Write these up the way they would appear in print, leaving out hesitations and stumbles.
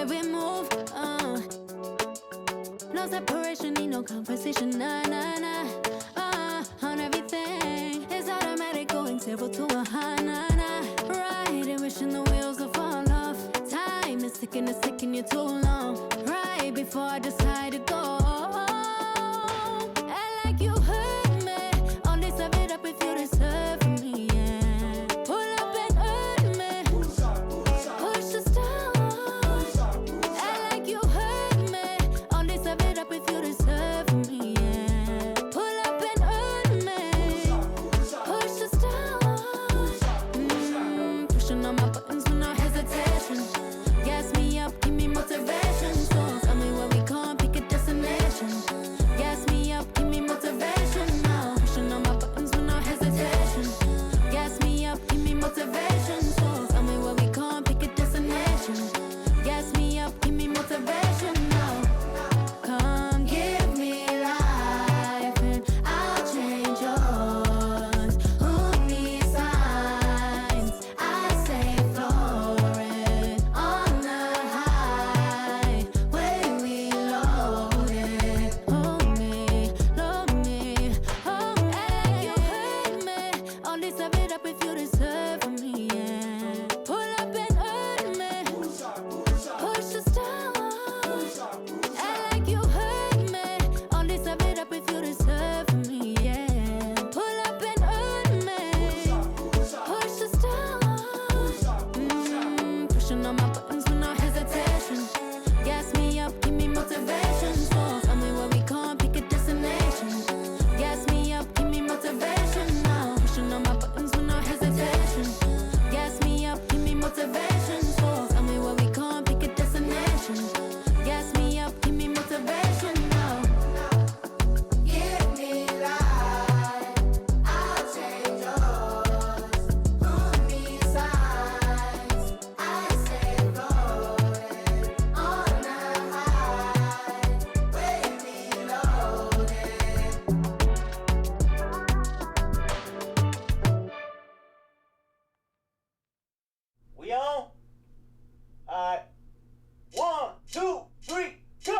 We move, no separation, need no conversation, nah, nah, nah. On everything, it's automatic, going 0 to 100, nah, nah. Riding, wishing the wheels will fall off. Time is ticking, it's taking you too long. Right before I decide to go. And like you heard me, only serve it up if you deserve me, yeah. Pull up and hurt me, push the stars. If you deserve me, yeah. Pull up and earn me, push the stars. Pushing on my buttons with no hesitation. Gas me up, give me motivation. So tell me where we going, pick a destination. Gas me up, give me motivation now. Pushing on my buttons with no hesitation. Gas me up, give me motivation. So tell me where we going, pick a destination. Gas me up, give me motivation now. Come give me life and I'll change yours. Who needs signs? I say floating on the highway we loaded. Hold me, hold me. You hurt me, only serve it up if you deserve me, yeah. Pull up and hurt me, push the stars. If you deserve me, yeah. Pull up and earn me, push the stars. Pushing on my buttons with no hesitation. Gas me up, give me motivation. So tell me where we going, pick a destination. Gas me up, give me motivation now. Pushing on my buttons with no hesitation. Gas me up, give me motivation. So tell me where we going, pick a destination. Gas me up, give me motivation now. We on? Alright. 1, 2, 3, go!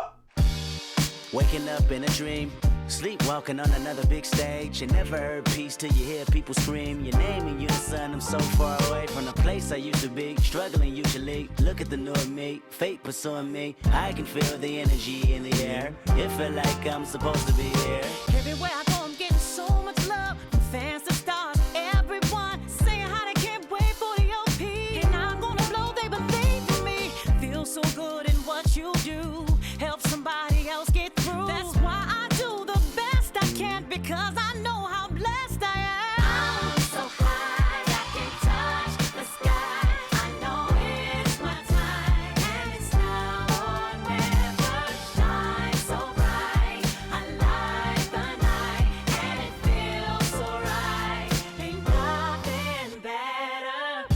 Waking up in a dream, sleepwalking on another big stage. You never heard peace till you hear people scream your name in unison. I'm so far away from the place I used to be, struggling usually. Look at the new me, fate pursuing me. I can feel the energy in the air. It feel like I'm supposed to be here. Everywhere I go, I'm getting so much love from fans to stars. Everyone saying how they can't wait for the OP. And I'm gonna blow, they believe in me. Feel so good in what you do. Help somebody else get through. That's why I do the best I can, because I know how blessed I am. I'm so high, I can touch the sky. I know it's my time, and it's now or never. Shine so bright, I light the night, and it feels so right. Ain't nothing better.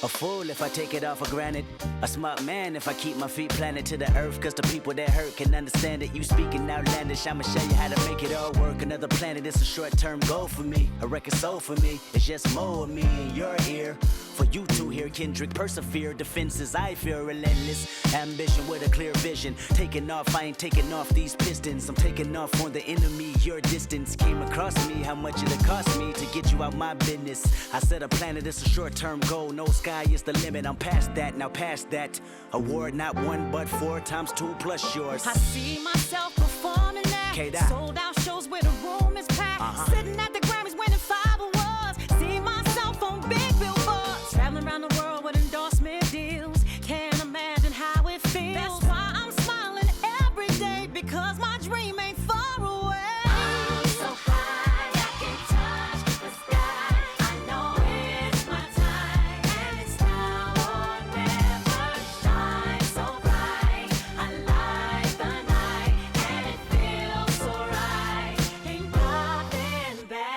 A fool if I take it all for granted. A smart man if I keep my feet planted to the earth. Cause the people that hurt can understand it. You speaking outlandish, I'ma show you how to make it all work. Another planet, it's a short-term goal for me. A record soul for me, it's just more of me in your ear. For you to hear Kendrick persevere. Defenses I fear relentless. Ambition with a clear vision. Taking off, I ain't taking off these pistons. I'm taking off on the enemy. Your distance came across me. How much it'll cost me to get you out my business. I said a planet, it's a short-term goal. No sky is the limit. I'm past that, now past that. Award not 1 but 4 times 2 plus yours. I see myself performing that. Sold out shows where the room is packed. Sitting at the Grammys winning 5 awards. See myself on big billboards. Traveling around the world with endorsement deals. Can't imagine how it feels. That's why I'm smiling every day, because my dream ain't far away. I'm so high, I can touch the sky. I know it's my time, and it's now or never. Shine so bright, I light the night, and it feels so right. Ain't nothing bad.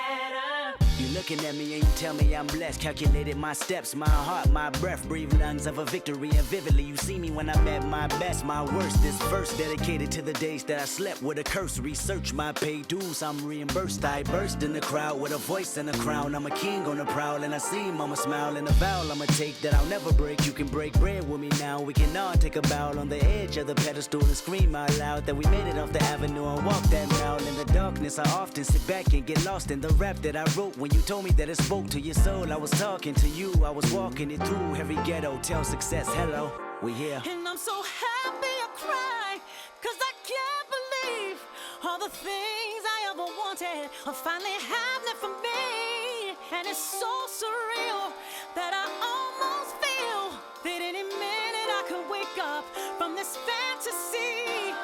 tell me I'm blessed. Calculated my steps, my heart, my breath. Breathe lungs of a victory, and vividly you see me when I'm at my best. My worst, this verse dedicated to the days that I slept with a curse. Research my paid dues, I'm reimbursed. I burst in the crowd with a voice and a crown. I'm a king on the prowl, and I see mama smile. And a vow I'ma take that I'll never break. You can break bread with me now. We can all take a bow on the edge of the pedestal and scream out loud that we made it off the avenue and walk that mile. In the darkness, I often sit back and get lost in the rap that I wrote. When you told me that it spoke to your soul, I was talking to you. I was walking it through every ghetto. Tell success, hello, we here. And I'm so happy I cry, 'cause I can't believe all the things I ever wanted are finally happening for me. And it's so surreal that I almost feel that any minute I could wake up from this fantasy.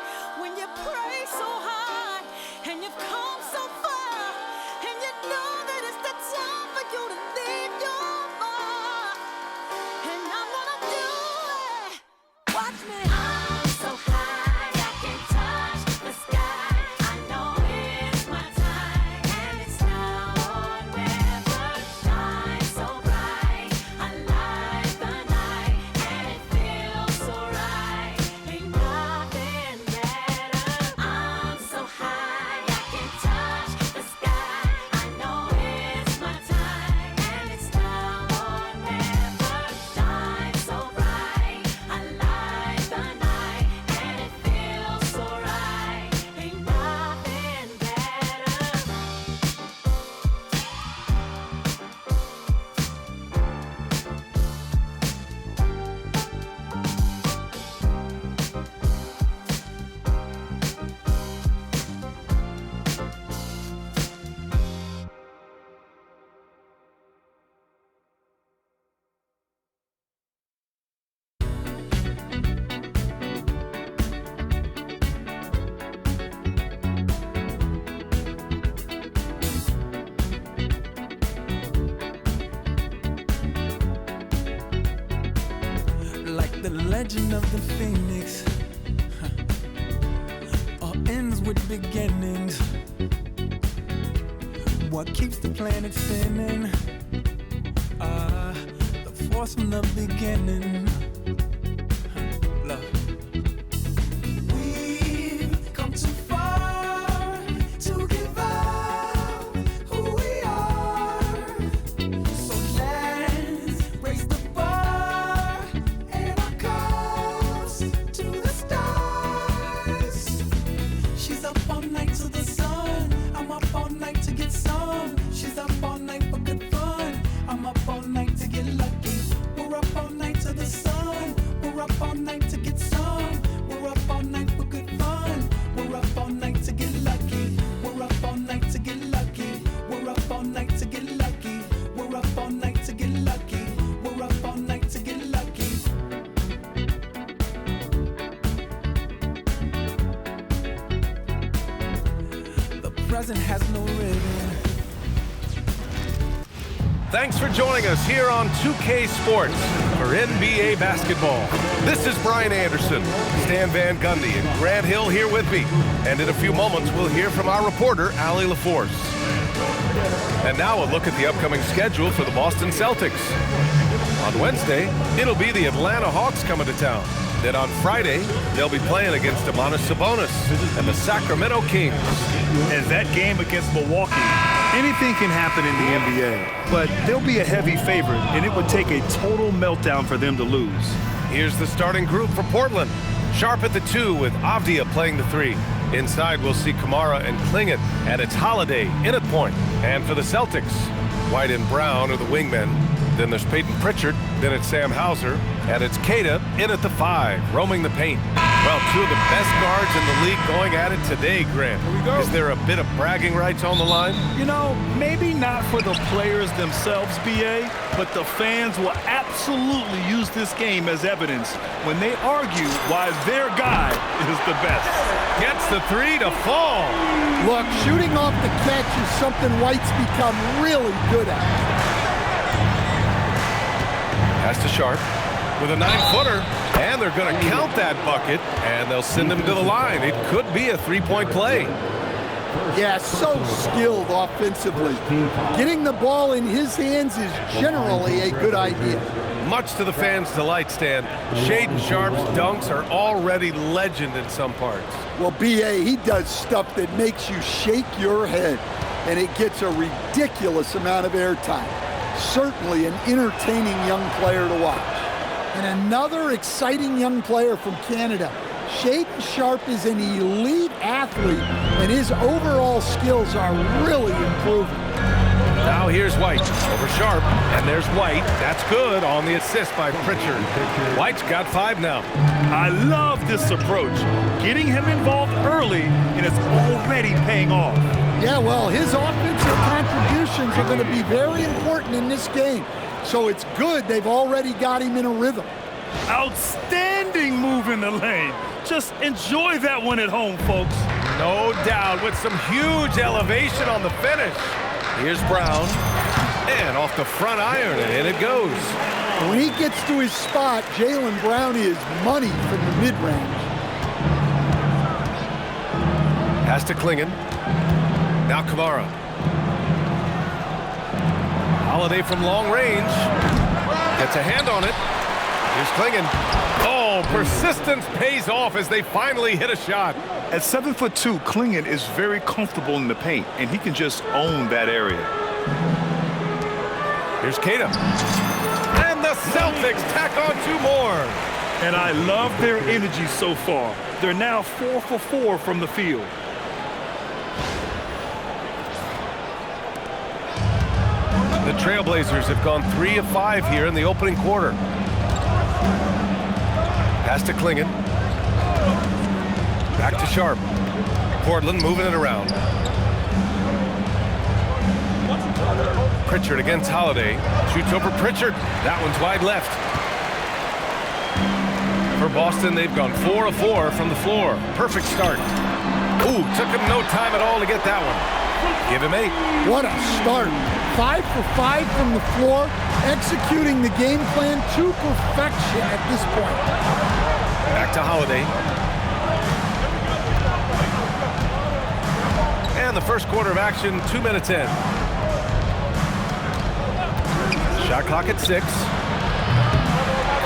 When you pray so hard and you've come so far, and you know that it's the time for you to leave your mark. And I'm gonna do it. Watch me. I'm so high I can touch the sky. I know it's my time, and it's now or never. Shine so bright, I light the night, and it feels so right. Ain't nothing better. I'm so high I can touch the sky. I know it's my time, and it's now or never. Shine so bright, I light the night, and it feels so right. Ain't nothing better. Like the legend of the phoenix, all ends with beginnings. What keeps the planet spinning? The force from the beginning. Love. We've come too far to give up who we are. So let's raise the bar and our cups to the stars. She's up all night to the sun. I'm up all night to get some. She's up all night for good fun. I'm up all night to get lucky. We're up all night to the sun. We're up all night to get some. We're up all night for good fun. We're up all night to get lucky. We're up all night to get lucky. We're up all night to get lucky. We're up all night to get lucky. We're up all night to get lucky. The present has no ribbon. Thanks for joining us here on 2K Sports for NBA basketball. This is Brian Anderson, Stan Van Gundy, and Grant Hill here with me. And in a few moments, we'll hear from our reporter, Allie LaForce. And now a look at the upcoming schedule for the Boston Celtics. On Wednesday, it'll be the Atlanta Hawks coming to town. Then on Friday, they'll be playing against Domantas Sabonis and the Sacramento Kings. As that game against Milwaukee, anything can happen in the NBA, but they'll be a heavy favorite, and it would take a total meltdown for them to lose. Here's the starting group for Portland. Sharp at the 2 with Avdia playing the 3. Inside, we'll see Kamara and Klingit, and it's Holiday in at point. And for the Celtics, White and Brown are the wingmen. Then there's Peyton Pritchard, then it's Sam Hauser, and it's Keita in at the 5, roaming the paint. Well, two of the best guards in the league going at it today, Grant. Here we go. Is there a bit of bragging rights on the line? You know, maybe not for the players themselves, BA, but the fans will absolutely use this game as evidence when they argue why their guy is the best. Gets the 3 to fall. Look, shooting off the catch is something White's become really good at. Pass to Sharp with a 9-footer, and they're going to count that bucket, and they'll send him to the line. It could be a 3-point play. Yeah, so skilled offensively. Getting the ball in his hands is generally a good idea. Much to the fans' delight, Stan, Shaedon Sharpe's dunks are already legend in some parts. Well, B.A., he does stuff that makes you shake your head, and it gets a ridiculous amount of airtime. Certainly an entertaining young player to watch. And another exciting young player from Canada. Shaedon Sharpe is an elite athlete, and his overall skills are really improving. Now here's White over Sharpe, and there's White. That's good on the assist by Pritchard. White's got 5 now. I love this approach. Getting him involved early, and it's already paying off. Yeah, well, his offensive contributions are going to be very important in this game. So it's good they've already got him in a rhythm. Outstanding move in the lane. Just enjoy that one at home, folks. No doubt, with some huge elevation on the finish. Here's Brown, and off the front iron, and in it goes. When he gets to his spot, Jaylen Brown is money from the mid-range. Pass to Klingon. Now Kamara. Holiday from long range. Gets a hand on it. Here's Klingon. Oh, persistence pays off as they finally hit a shot. At 7'2", Klingon is very comfortable in the paint, and he can just own that area. Here's Kata. And the Celtics tack on 2 more. And I love their energy so far. They're now 4 for 4 from the field. The Trailblazers have gone 3 of 5 here in the opening quarter. Pass to Klingon. Back to Sharpe. Portland moving it around. Pritchard against Holiday. Shoots over Pritchard. That one's wide left. For Boston, they've gone 4 of 4 from the floor. Perfect start. Ooh, took him no time at all to get that one. Give him 8. What a start. 5 for 5 from the floor, executing the game plan to perfection at this point. Back to Holiday. And the first quarter of action, 2 minutes in. Shot clock at 6.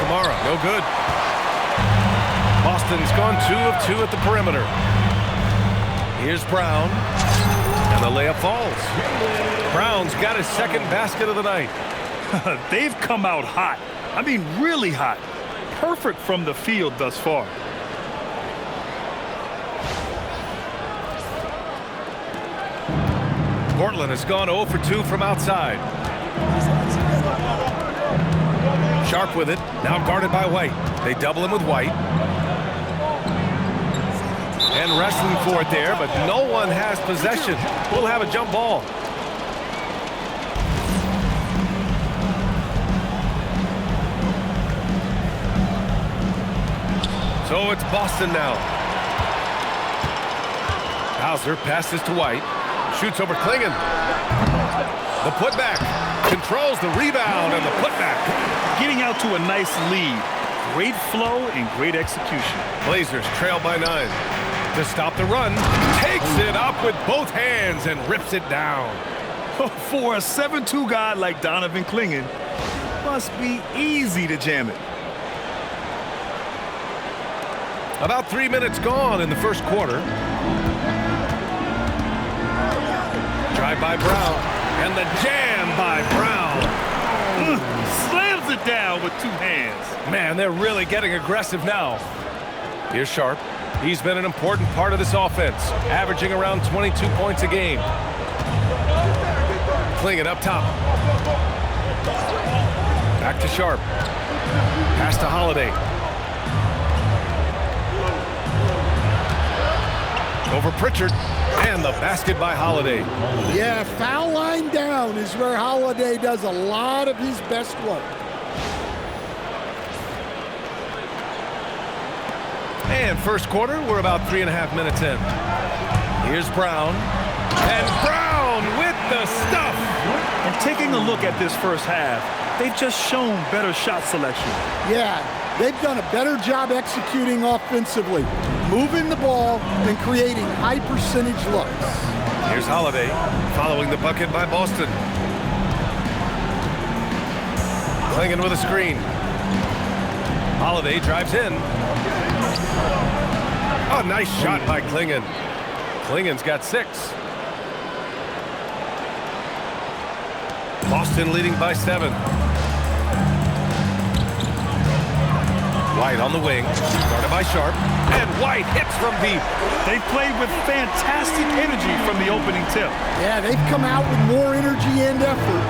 Kamara, no good. Boston's gone 2 of 2 at the perimeter. Here's Brown. And the layup falls. Brown's got his second basket of the night. They've come out hot. I mean, really hot. Perfect from the field thus far. Portland has gone 0 for 2 from outside. Sharpe with it. Now guarded by White. They double him with White. And wrestling for it there, but no one has possession. We'll have a jump ball. So it's Boston now. Hauser passes to White. Shoots over Klingon. The putback. Controls the rebound and the putback. Getting out to a nice lead. Great flow and great execution. Blazers trail by 9. To stop the run, takes it up with both hands and rips it down. For a 7'2" guy like Donovan Klingon, it must be easy to jam it. About 3 minutes gone in the first quarter. Drive by Brown, and the jam by Brown. Slams it down with 2 hands. Man, they're really getting aggressive now. Here's Sharpe. He's been an important part of this offense, averaging around 22 points a game. Klingon up top. Back to Sharpe. Pass to Holiday. Over Pritchard, and the basket by Holiday. Yeah, foul line down is where Holiday does a lot of his best work. And first quarter, we're about 3.5 minutes in. Here's Brown. And Brown with the stuff. And taking a look at this first half, they've just shown better shot selection. Yeah, They've done a better job executing offensively, moving the ball and creating high-percentage looks. Here's Holiday following the bucket by Boston. Klingon with a screen. Holiday drives in. Oh, nice shot by Klingon. Klingon's got 6. Boston leading by 7. White on the wing, guarded by Sharp, and White hits from deep. They played with fantastic energy from the opening tip. Yeah, they've come out with more energy and effort,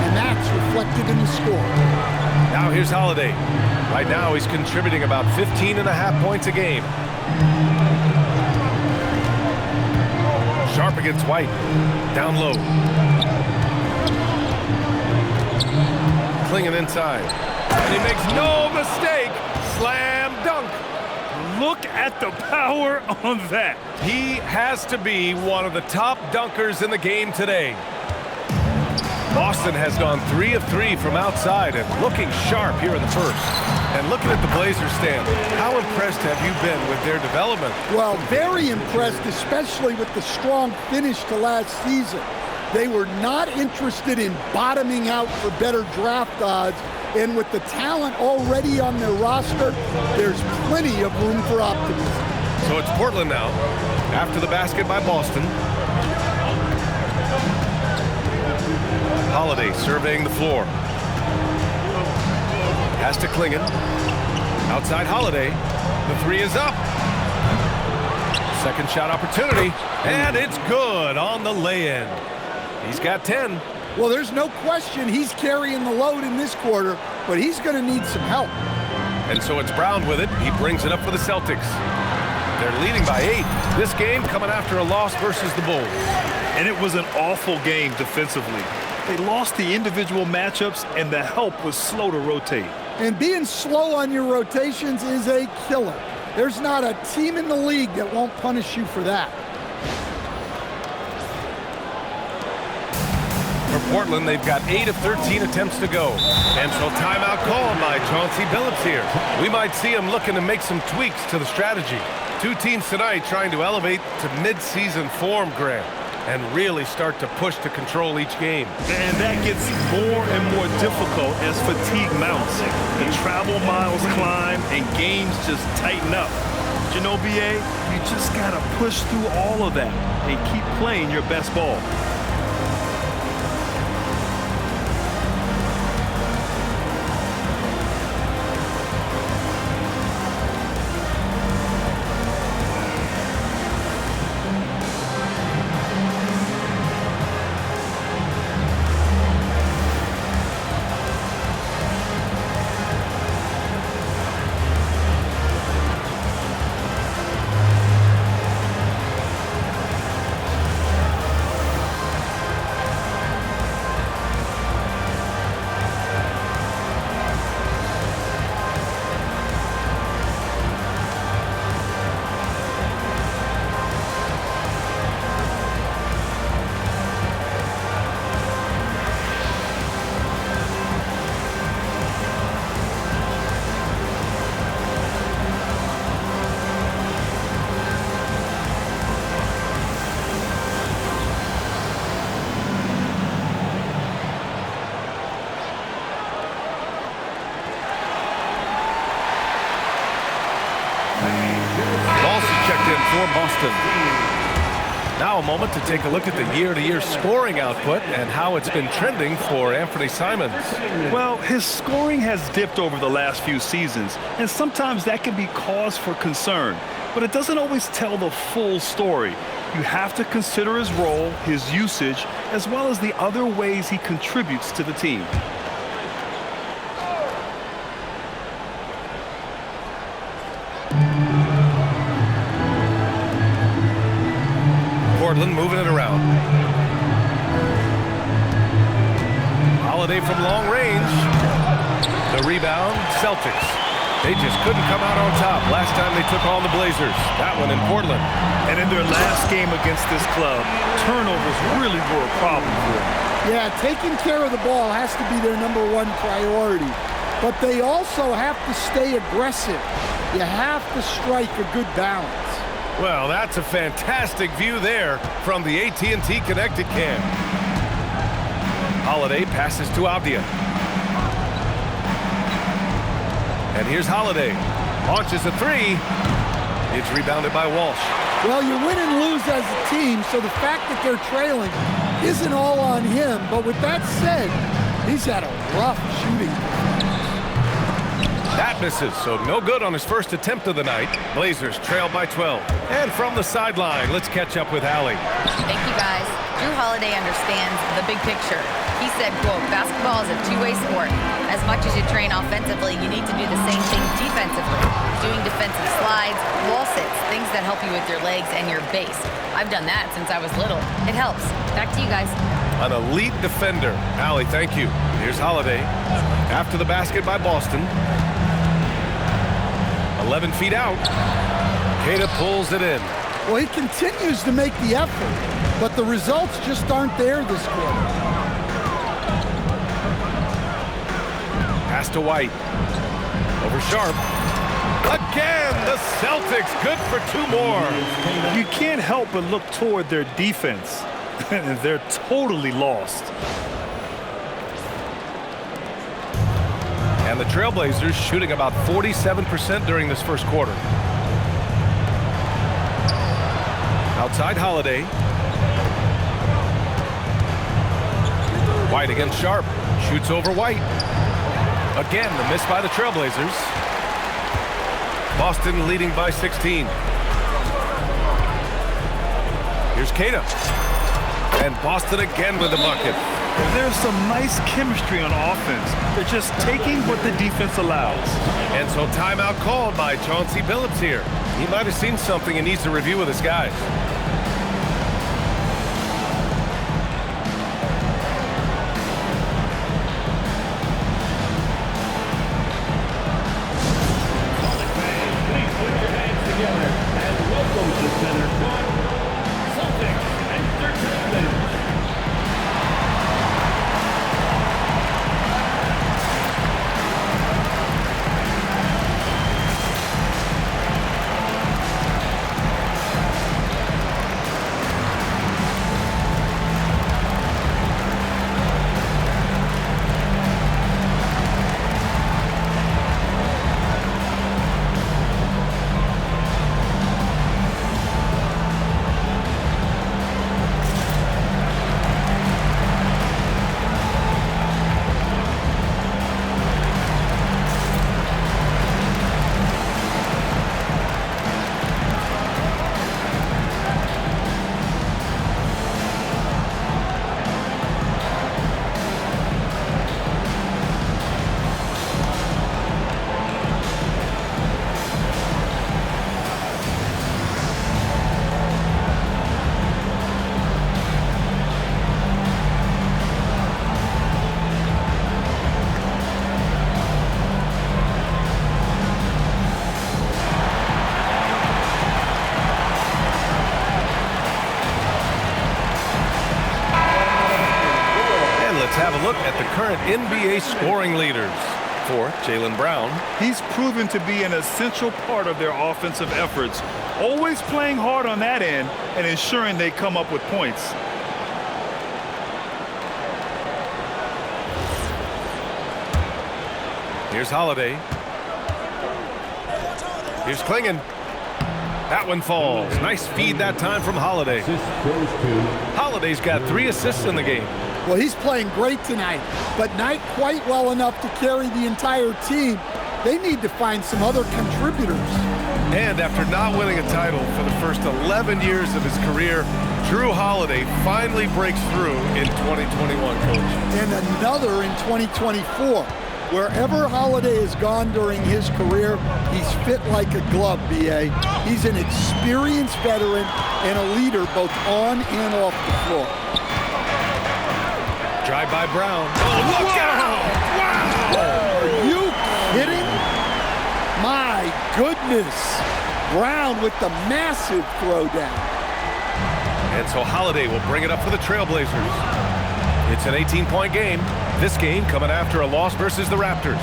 and that's reflected in the score. Now here's Holiday. Right now he's contributing about 15.5 points a game. Sharp against White, down low. Klingon inside, and he makes no mistake. Slam dunk. Look at the power on that. He has to be one of the top dunkers in the game today. Boston has gone 3 of 3 from outside and looking sharp here in the first. And looking at the Blazers, Stan, how impressed have you been with their development? Well, very impressed, especially with the strong finish to last season. They were not interested in bottoming out for better draft odds. And with the talent already on their roster, there's plenty of room for optimism. So it's Portland now, after the basket by Boston. Holiday surveying the floor. Has to Klingon. Outside Holiday. The 3 is up. Second shot opportunity, and it's good on the lay-in. He's got 10. Well, there's no question he's carrying the load in this quarter, but he's going to need some help. And so it's Brown with it. He brings it up for the Celtics. They're leading by 8. This game coming after a loss versus the Bulls. And it was an awful game defensively. They lost the individual matchups, and the help was slow to rotate. And being slow on your rotations is a killer. There's not a team in the league that won't punish you for that. For Portland, they've got 8 of 13 attempts to go. And so timeout called by Chauncey Billups here. We might see him looking to make some tweaks to the strategy. 2 teams tonight trying to elevate to mid-season form, Grant, and really start to push to control each game. And that gets more and more difficult as fatigue mounts. The travel miles climb and games just tighten up. But you know, BA, you just gotta push through all of that and keep playing your best ball. For Boston. Now a moment to take a look at the year-to-year scoring output and how it's been trending for Anthony Simons. Well, his scoring has dipped over the last few seasons, and sometimes that can be cause for concern. But it doesn't always tell the full story. You have to consider his role, his usage, as well as the other ways he contributes to the team. Portland moving it around. Holiday from long range. The rebound, Celtics. They just couldn't come out on top last time they took on the Blazers. That one in Portland. And in their last game against this club, turnovers really were a problem for them. Yeah, taking care of the ball has to be their #1 priority. but they also have to stay aggressive. You have to strike a good balance. Well, that's a fantastic view there from the AT&T Connected Cam. Holiday passes to Avdia. And here's Holiday. Launches a three. It's rebounded by Walsh. Well, you win and lose as a team, so the fact that they're trailing isn't all on him. But with that said, he's had a rough shooting. That misses, so no good on his first attempt of the night. Blazers trail by 12. And from the sideline, let's catch up with Allie. Thank you, guys. Jrue Holiday understands the big picture. He said, quote, basketball is a two-way sport. As much as you train offensively, you need to do the same thing defensively. Doing defensive slides, wall sits, things that help you with your legs and your base. I've done that since I was little. It helps. Back to you guys. An elite defender. Allie, thank you. Here's Holiday. After the basket by Boston. 11 feet out. Queta pulls it in. Well, he continues to make the effort, but the results just aren't there this quarter. Pass to White. Over Sharp. Again, the Celtics good for two more. You can't help but look toward their defense. They're totally lost. And the Trailblazers shooting about 47% during this first quarter. Outside Holiday. White against Sharp. Shoots over White. Again, the miss by the Trailblazers. Boston leading by 16. Here's Queta. And Boston again with the bucket. There's some nice chemistry on offense. They're just taking what the defense allows. And so timeout called by Chauncey Billups here. He might have seen something and needs to review with his guys. Have a look at the current NBA scoring leaders. For Jaylen Brown. He's proven to be an essential part of their offensive efforts, always playing hard on that end and ensuring they come up with points. Here's Holiday. Here's Klingon. That one falls. Nice feed that time from Holiday. Holiday's got 3 assists in the game. Well, he's playing great tonight, but not quite well enough to carry the entire team. They need to find some other contributors. And after not winning a title for the first 11 years of his career, Jrue Holiday finally breaks through in 2021, Coach. And another in 2024. Wherever Holiday has gone during his career, he's fit like a glove, B.A. He's an experienced veteran and a leader both on and off the floor. Drive by Brown. Oh, look out! Wow! Are you kidding? My goodness. Brown with the massive throwdown. And so Holiday will bring it up for the Trailblazers. It's an 18-point game. This game coming after a loss versus the Raptors.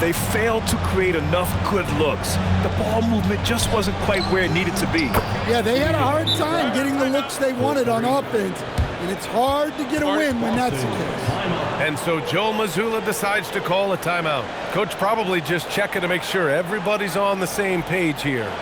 They failed to create enough good looks. The ball movement just wasn't quite where it needed to be. Yeah, they had a hard time getting the looks they wanted on offense, and it's hard to get a win when that's the case. And so Joe Mazzulla decides to call a timeout. Coach probably just checking to make sure everybody's on the same page here.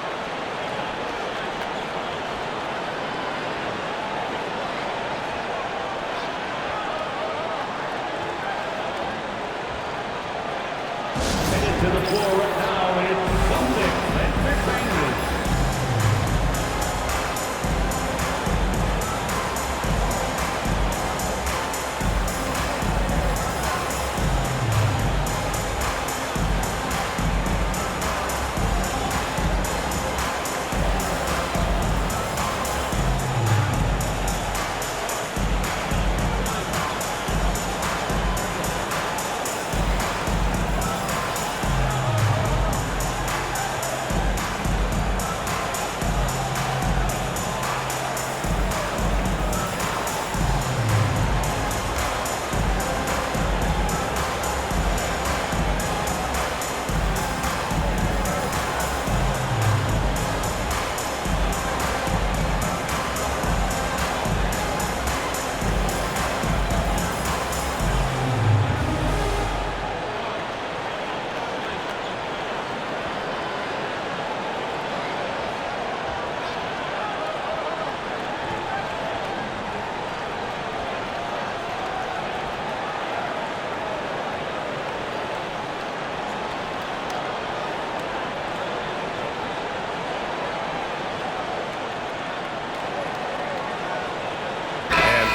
To the floor right now, it's Celtics and mid-ranges.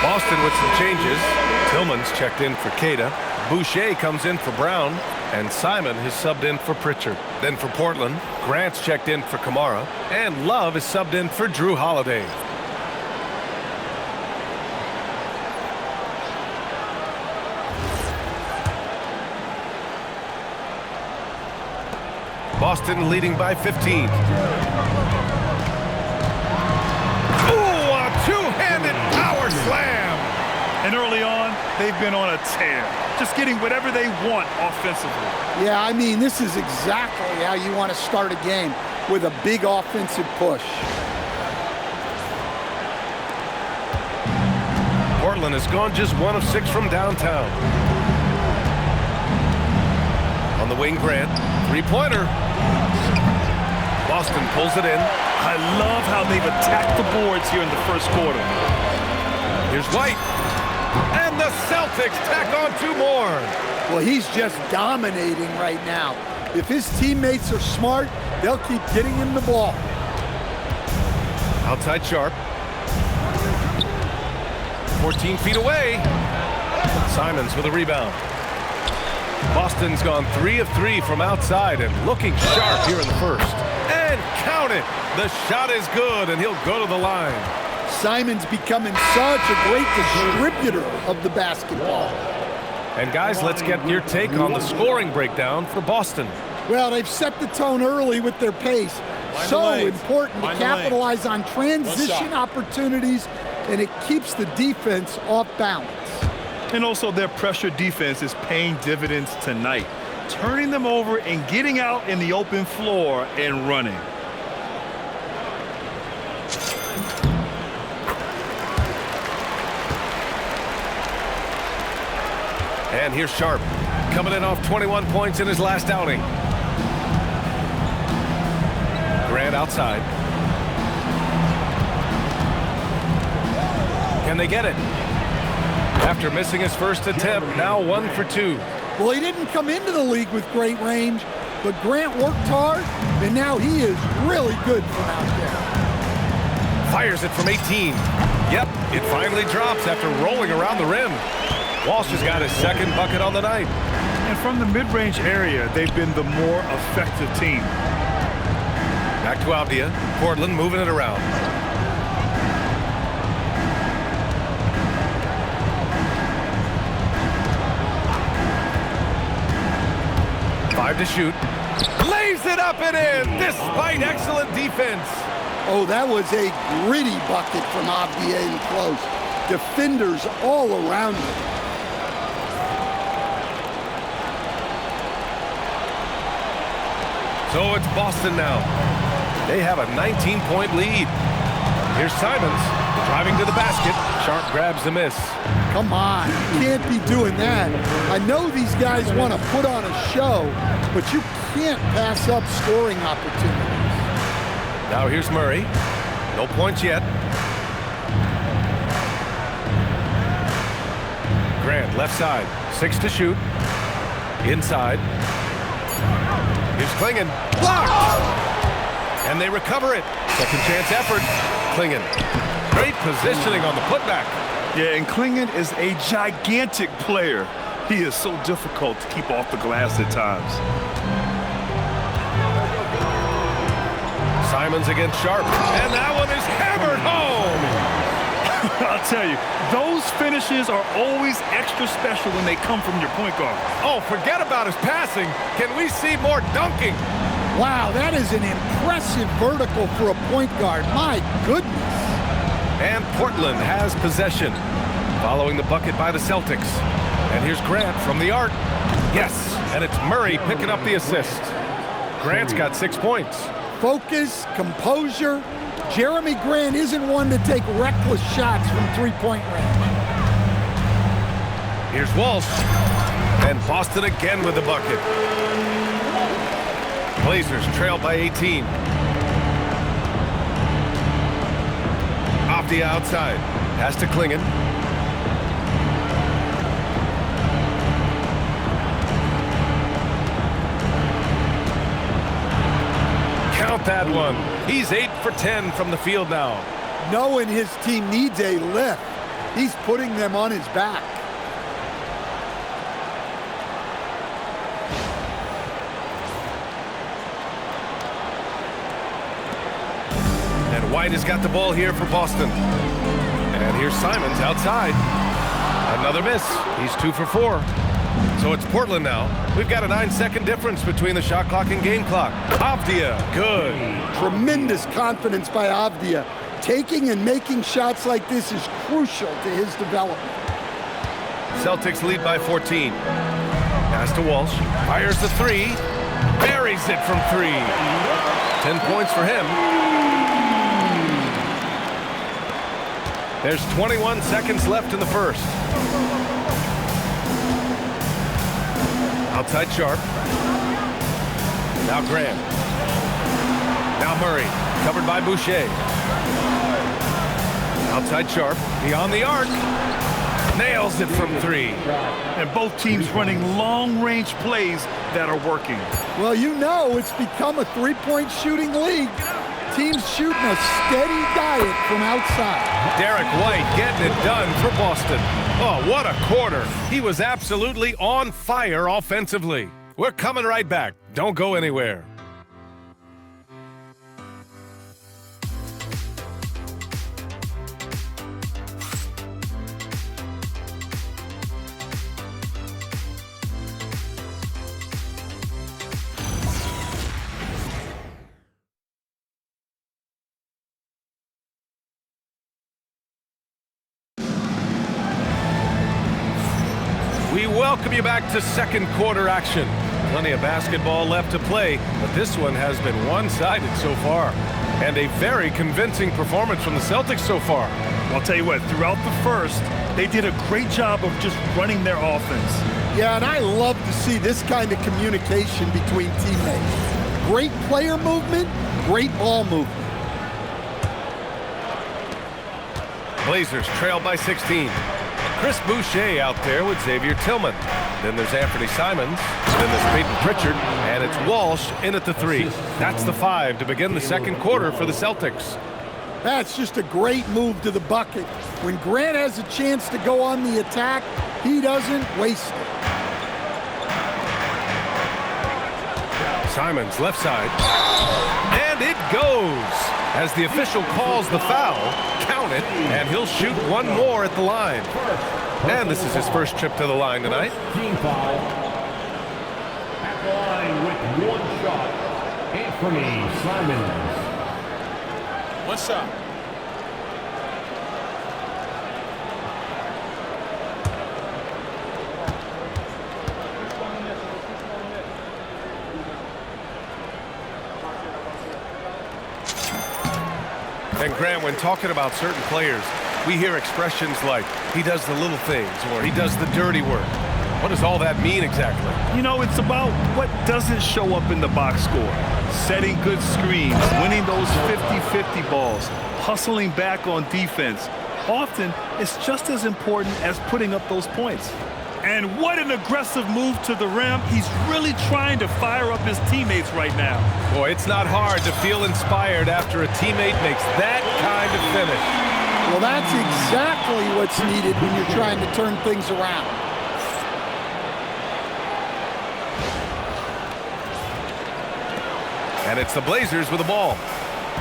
Boston with some changes. Tillman's checked in for Queta. Boucher comes in for Brown. And Simon has subbed in for Pritchard. Then for Portland, Grant's checked in for Kamara. And Love is subbed in for Jrue Holiday. Boston leading by 15. Two-handed power slam. And early on, they've been on a tear, just getting whatever they want offensively. Yeah, I mean, this is exactly how you want to start a game, with a big offensive push. Portland has gone just 1 of 6 from downtown. On the wing, Grant. Three-pointer. Boston pulls it in. I love how they've attacked the boards here in the first quarter. Here's White. And the Celtics tack on 2 more. Well, he's just dominating right now. If his teammates are smart, they'll keep getting him the ball. Outside Sharp. 14 feet away. Simons with a rebound. Boston's gone 3 of 3 from outside and looking sharp here in the first. And count it. The shot is good, and he'll go to the line. Simon's becoming such a great distributor of the basketball. And guys, let's get your take on the scoring breakdown for Boston. Well, they've set the tone early with their pace. So important to capitalize on transition opportunities, and it keeps the defense off balance. And also their pressure defense is paying dividends tonight, turning them over and getting out in the open floor and running. And here's Sharp, coming in off 21 points in his last outing. Grant outside. Can they get it? After missing his first attempt, now 1 for 2. Well, he didn't come into the league with great range, but Grant worked hard, and now he is really good from out there. Fires it from 18. Yep, it finally drops after rolling around the rim. Walsh has got his second bucket on the night. And from the mid-range area, they've been the more effective team. Back to Avdia. Portland moving it around. Five to shoot. Lays it up and in, despite excellent defense. Oh, that was a gritty bucket from Avdia in close. Defenders all around him. So it's Boston now. They have a 19-point lead. Here's Simons driving to the basket. Sharp grabs the miss. Come on, you can't be doing that. I know these guys want to put on a show, but you can't pass up scoring opportunities. Now here's Murray. No points yet. Grant, left side. 6 to shoot. Inside. Here's Klingon. Blocked! And they recover it. Second chance effort. Klingon. Great positioning on the putback. Yeah, and Klingon is a gigantic player. He is so difficult to keep off the glass at times. Simons against Sharp. And that one is hammered home. I'll tell you, those finishes are always extra special when they come from your point guard. Oh, forget about his passing. Can we see more dunking? Wow, that is an impressive vertical for a point guard. My goodness. And Portland has possession, following the bucket by the Celtics. And here's Grant from the arc. Yes, and it's Murray picking up the assist. Grant's got 6 points. Focus, composure. Jeremy Grant isn't one to take reckless shots from three-point range. Here's Walsh. And Boston again with the bucket. Blazers trail by 18. Off the outside. Pass to Klingon. Count that one. He's 8 for 10 from the field now. Knowing his team needs a lift, he's putting them on his back. And White has got the ball here for Boston. And here's Simons outside. Another miss. He's 2 for 4. So it's Portland now. We've got a 9-second difference between the shot clock and game clock. Avdia, good. Tremendous confidence by Avdia. Taking and making shots like this is crucial to his development. Celtics lead by 14. Pass to Walsh. Fires the 3. Buries it from 3. 10 points for him. There's 21 seconds left in the first. Outside Sharp. Now Grant. Now Murray. Covered by Boucher. Outside Sharp. Beyond the arc. Nails it from 3. And both teams running long-range plays that are working. Well, you know it's become a three-point shooting league. Teams shooting a steady diet from outside. Derek White getting it done for Boston. Oh, what a quarter. He was absolutely on fire offensively. We're coming right back. Don't go anywhere. We welcome you back to second quarter action. Plenty of basketball left to play, but this one has been one-sided so far. And a very convincing performance from the Celtics so far. I'll tell you what, throughout the first, they did a great job of just running their offense. Yeah, and I love to see this kind of communication between teammates. Great player movement, great ball movement. Blazers trail by 16. Chris Boucher out there with Xavier Tillman. Then there's Anthony Simons. Then there's Peyton Pritchard. And it's Walsh in at the 3. That's the 5 to begin the second quarter for the Celtics. That's just a great move to the bucket. When Grant has a chance to go on the attack, he doesn't waste it. Simons left side. And it goes. As the official calls the foul, count it, and he'll shoot one more at the line. And this is his first trip to the line tonight. Team foul. At the line with one shot, Anthony Simons. One shot. And Grant, when talking about certain players, we hear expressions like, he does the little things, or he does the dirty work. What does all that mean exactly? You know, it's about what doesn't show up in the box score. Setting good screens, winning those 50-50 balls, hustling back on defense. Often, it's just as important as putting up those points. And what an aggressive move to the rim. He's really trying to fire up his teammates right now. Boy, it's not hard to feel inspired after a teammate makes that kind of finish. Well, that's exactly what's needed when you're trying to turn things around. And it's the Blazers with the ball.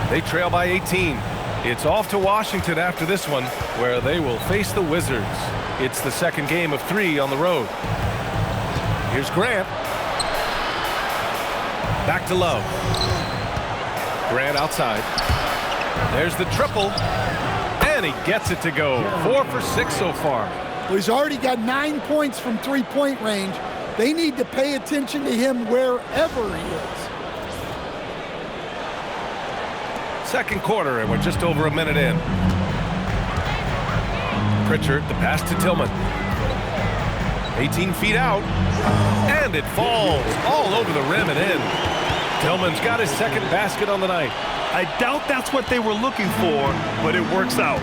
They trail by 18. It's off to Washington after this one, where they will face the Wizards. It's the second game of 3 on the road. Here's Grant. Back to Love. Grant outside. There's the triple. And he gets it to go. 4 for 6 so far. Well, he's already got 9 points from three-point range. They need to pay attention to him wherever he is. Second quarter, and we're just over a minute in. Pritchard, the pass to Tillman. 18 feet out, and it falls all over the rim and in. Tillman's got his second basket on the night. I doubt that's what they were looking for, but it works out.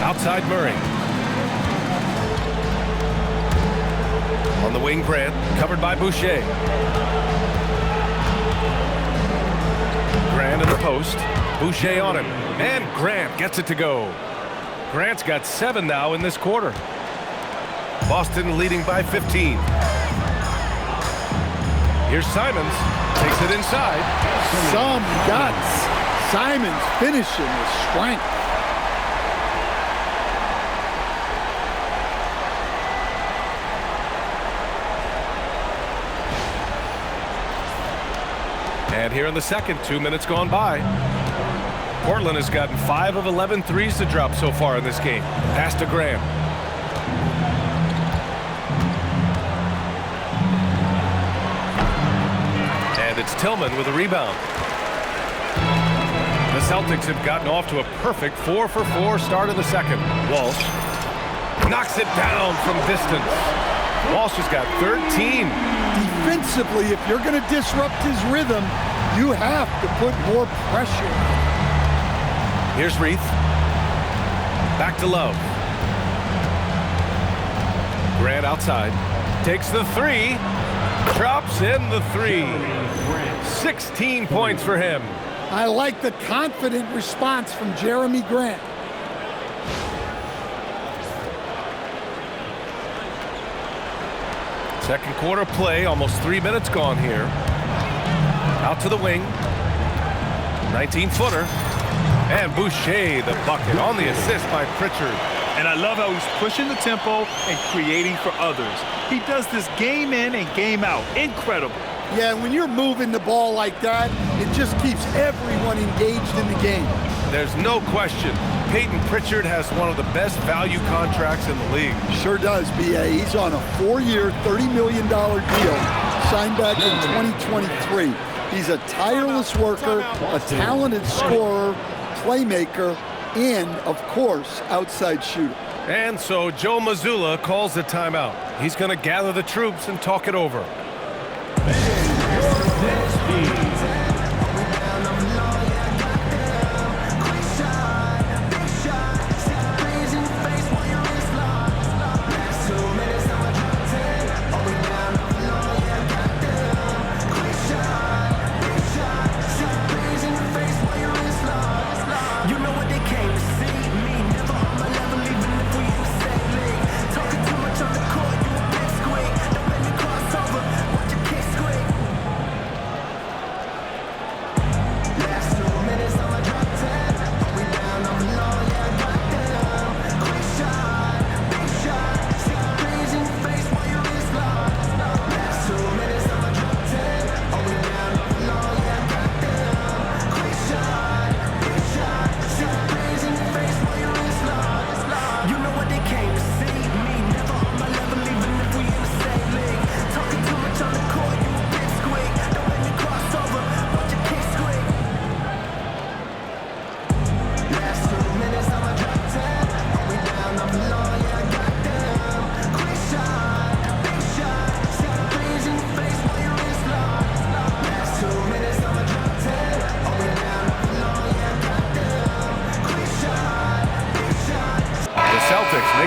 Outside Murray. On the wing, Grant, covered by Boucher. Grant in the post. Boucher on him. And Grant gets it to go. Grant's got 7 now in this quarter. Boston leading by 15. Here's Simons. Takes it inside. Some guts. Simons finishing with strength. And here in the second, 2 minutes gone by. Portland has gotten 5 of 11 threes to drop so far in this game. Pass to Grant. And it's Tillman with a rebound. The Celtics have gotten off to a perfect 4 for 4 start of the second. Walsh knocks it down from distance. Walsh has got 13. Defensively, if you're going to disrupt his rhythm, you have to put more pressure. Here's Reith. Back to Love. Grant outside. Takes the 3. Drops in the 3. 16 points for him. I like the confident response from Jeremy Grant. Second quarter play, almost 3 minutes gone here. Out to the wing. 19-footer. And Boucher, the bucket, on the assist by Pritchard. And I love how he's pushing the tempo and creating for others. He does this game in and game out. Incredible. Yeah, when you're moving the ball like that, it just keeps everyone engaged in the game. There's no question. Peyton Pritchard has one of the best value contracts in the league. Sure does, B.A. He's on a 4-year, $30 million deal, signed back in 2023. He's a tireless worker, a talented scorer, playmaker, and, of course, outside shooter. And so Joe Mazzulla calls the timeout. He's going to gather the troops and talk it over.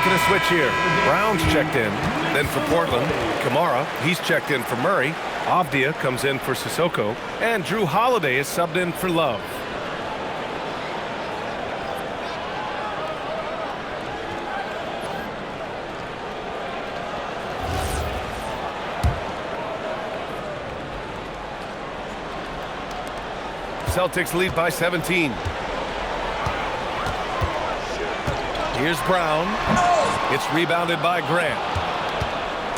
making a switch here. Brown's checked in. Then for Portland, Kamara, he's checked in for Murray. Avdia comes in for Sissoko. And Jrue Holiday is subbed in for Love. Celtics lead by 17. Here's Brown. It's rebounded by Grant.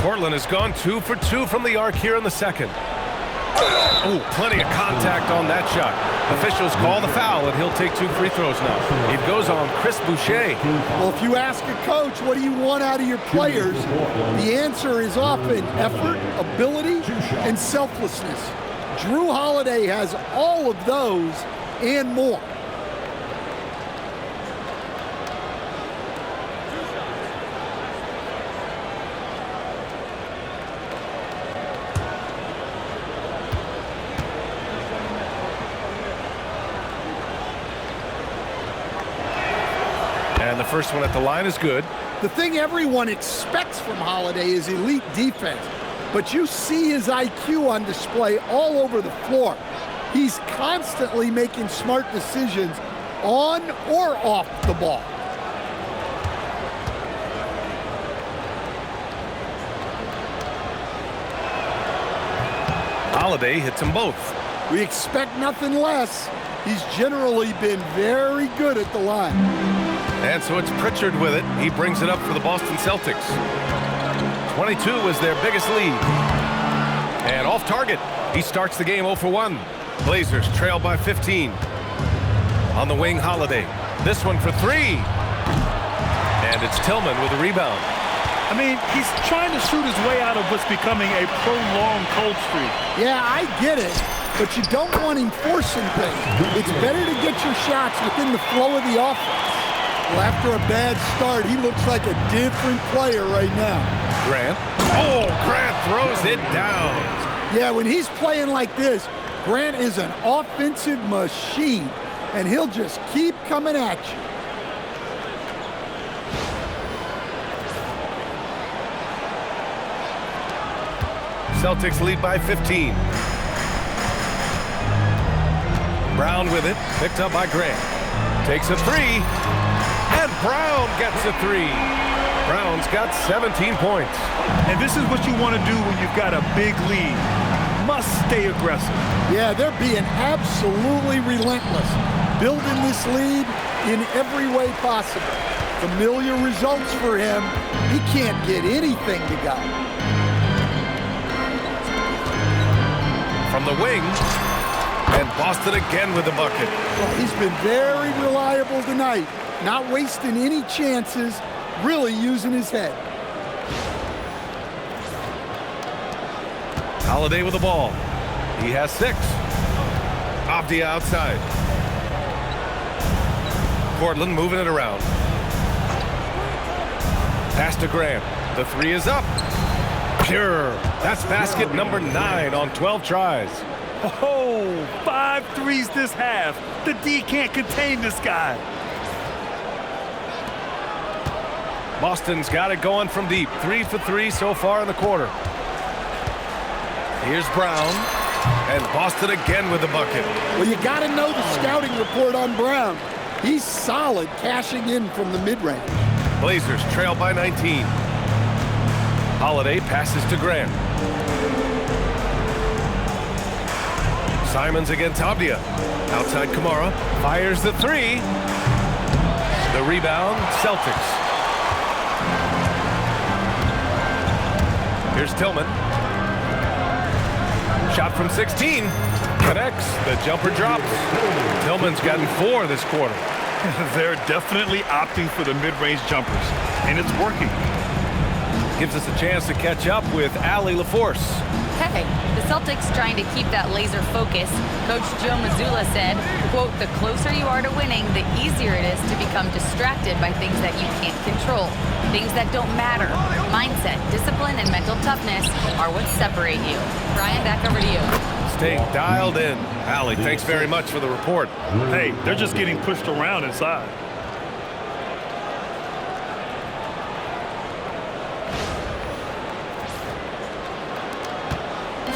Portland has gone 2 for 2 from the arc here in the second. Oh, plenty of contact on that shot. Officials call the foul, and he'll take 2 free throws now. It goes on Chris Boucher. Well, if you ask a coach, what do you want out of your players? The answer is often effort, ability, and selflessness. Jrue Holiday has all of those and more. And the first one at the line is good. The thing everyone expects from Holiday is elite defense, but you see his IQ on display all over the floor. He's constantly making smart decisions on or off the ball. Holiday hits them both. We expect nothing less. He's generally been very good at the line. And so it's Pritchard with it. He brings it up for the Boston Celtics. 22 is their biggest lead. And off target. He starts the game 0 for 1. Blazers trail by 15. On the wing, Holiday. This one for 3. And it's Tillman with a rebound. I mean, he's trying to shoot his way out of what's becoming a prolonged cold streak. Yeah, I get it, but you don't want him forcing things. It's better to get your shots within the flow of the offense. Well, after a bad start, he looks like a different player right now. Grant. Oh, Grant throws it down. Yeah, when he's playing like this, Grant is an offensive machine, and he'll just keep coming at you. Celtics lead by 15. Brown with it, picked up by Grant. Takes a 3, and Brown gets a 3. Brown's got 17 points. And this is what you want to do when you've got a big lead. Must stay aggressive. Yeah, they're being absolutely relentless, building this lead in every way possible. Familiar results for him. He can't get anything to go. From the wing, and Boston again with the bucket. Well, he's been very reliable tonight, not wasting any chances, really using his head. Holiday with the ball. He has 6. Avdia outside. Portland moving it around. Pass to Grant. The 3 is up. Pure. That's basket number 9 on 12 tries. Oh, 5 threes this half. The D can't contain this guy. Boston's got it going from deep. 3 for 3 so far in the quarter. Here's Brown, and Boston again with the bucket. Well, you got to know the scouting report on Brown. He's solid cashing in from the mid-range. Blazers trail by 19. Holiday passes to Grant. Simons against Avdia. Outside Kamara. Fires the 3. The rebound, Celtics. Here's Tillman. Shot from 16. Connects. The jumper drops. Tillman's gotten 4 this quarter. They're definitely opting for the mid-range jumpers, and it's working. Gives us a chance to catch up with Allie LaForce. Hey, the Celtics trying to keep that laser focus. Coach Joe Mazzulla said, quote, "The closer you are to winning, the easier it is to become distracted by things that you can't control. Things that don't matter. Mindset, discipline, and mental toughness are what separate you." Brian, back over to you. Staying dialed in. Allie, thanks very much for the report. Hey, they're just getting pushed around inside.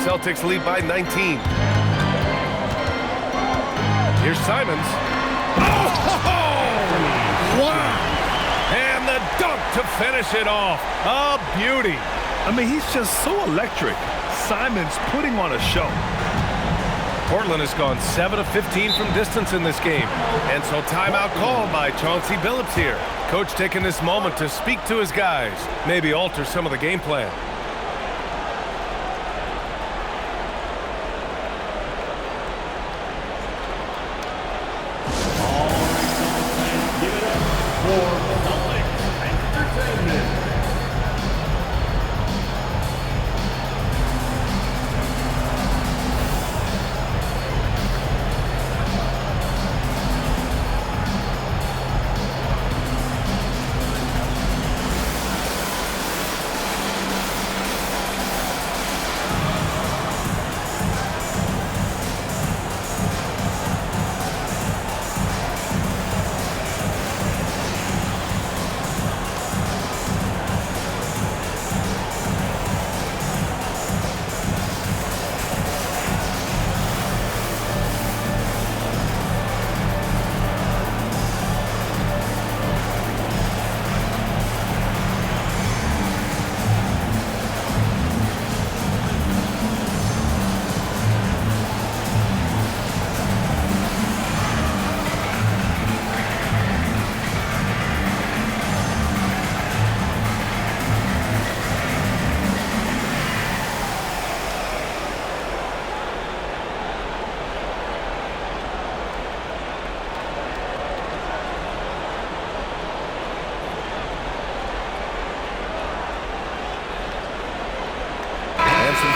Celtics lead by 19. Here's Simons. Oh! Wow! And the dunk to finish it off. A beauty. I mean, he's just so electric. Simons putting on a show. Portland has gone 7 of 15 from distance in this game. And so timeout called by Chauncey Billups here. Coach taking this moment to speak to his guys. Maybe alter some of the game plan. Give it up for Celtics Entertainment.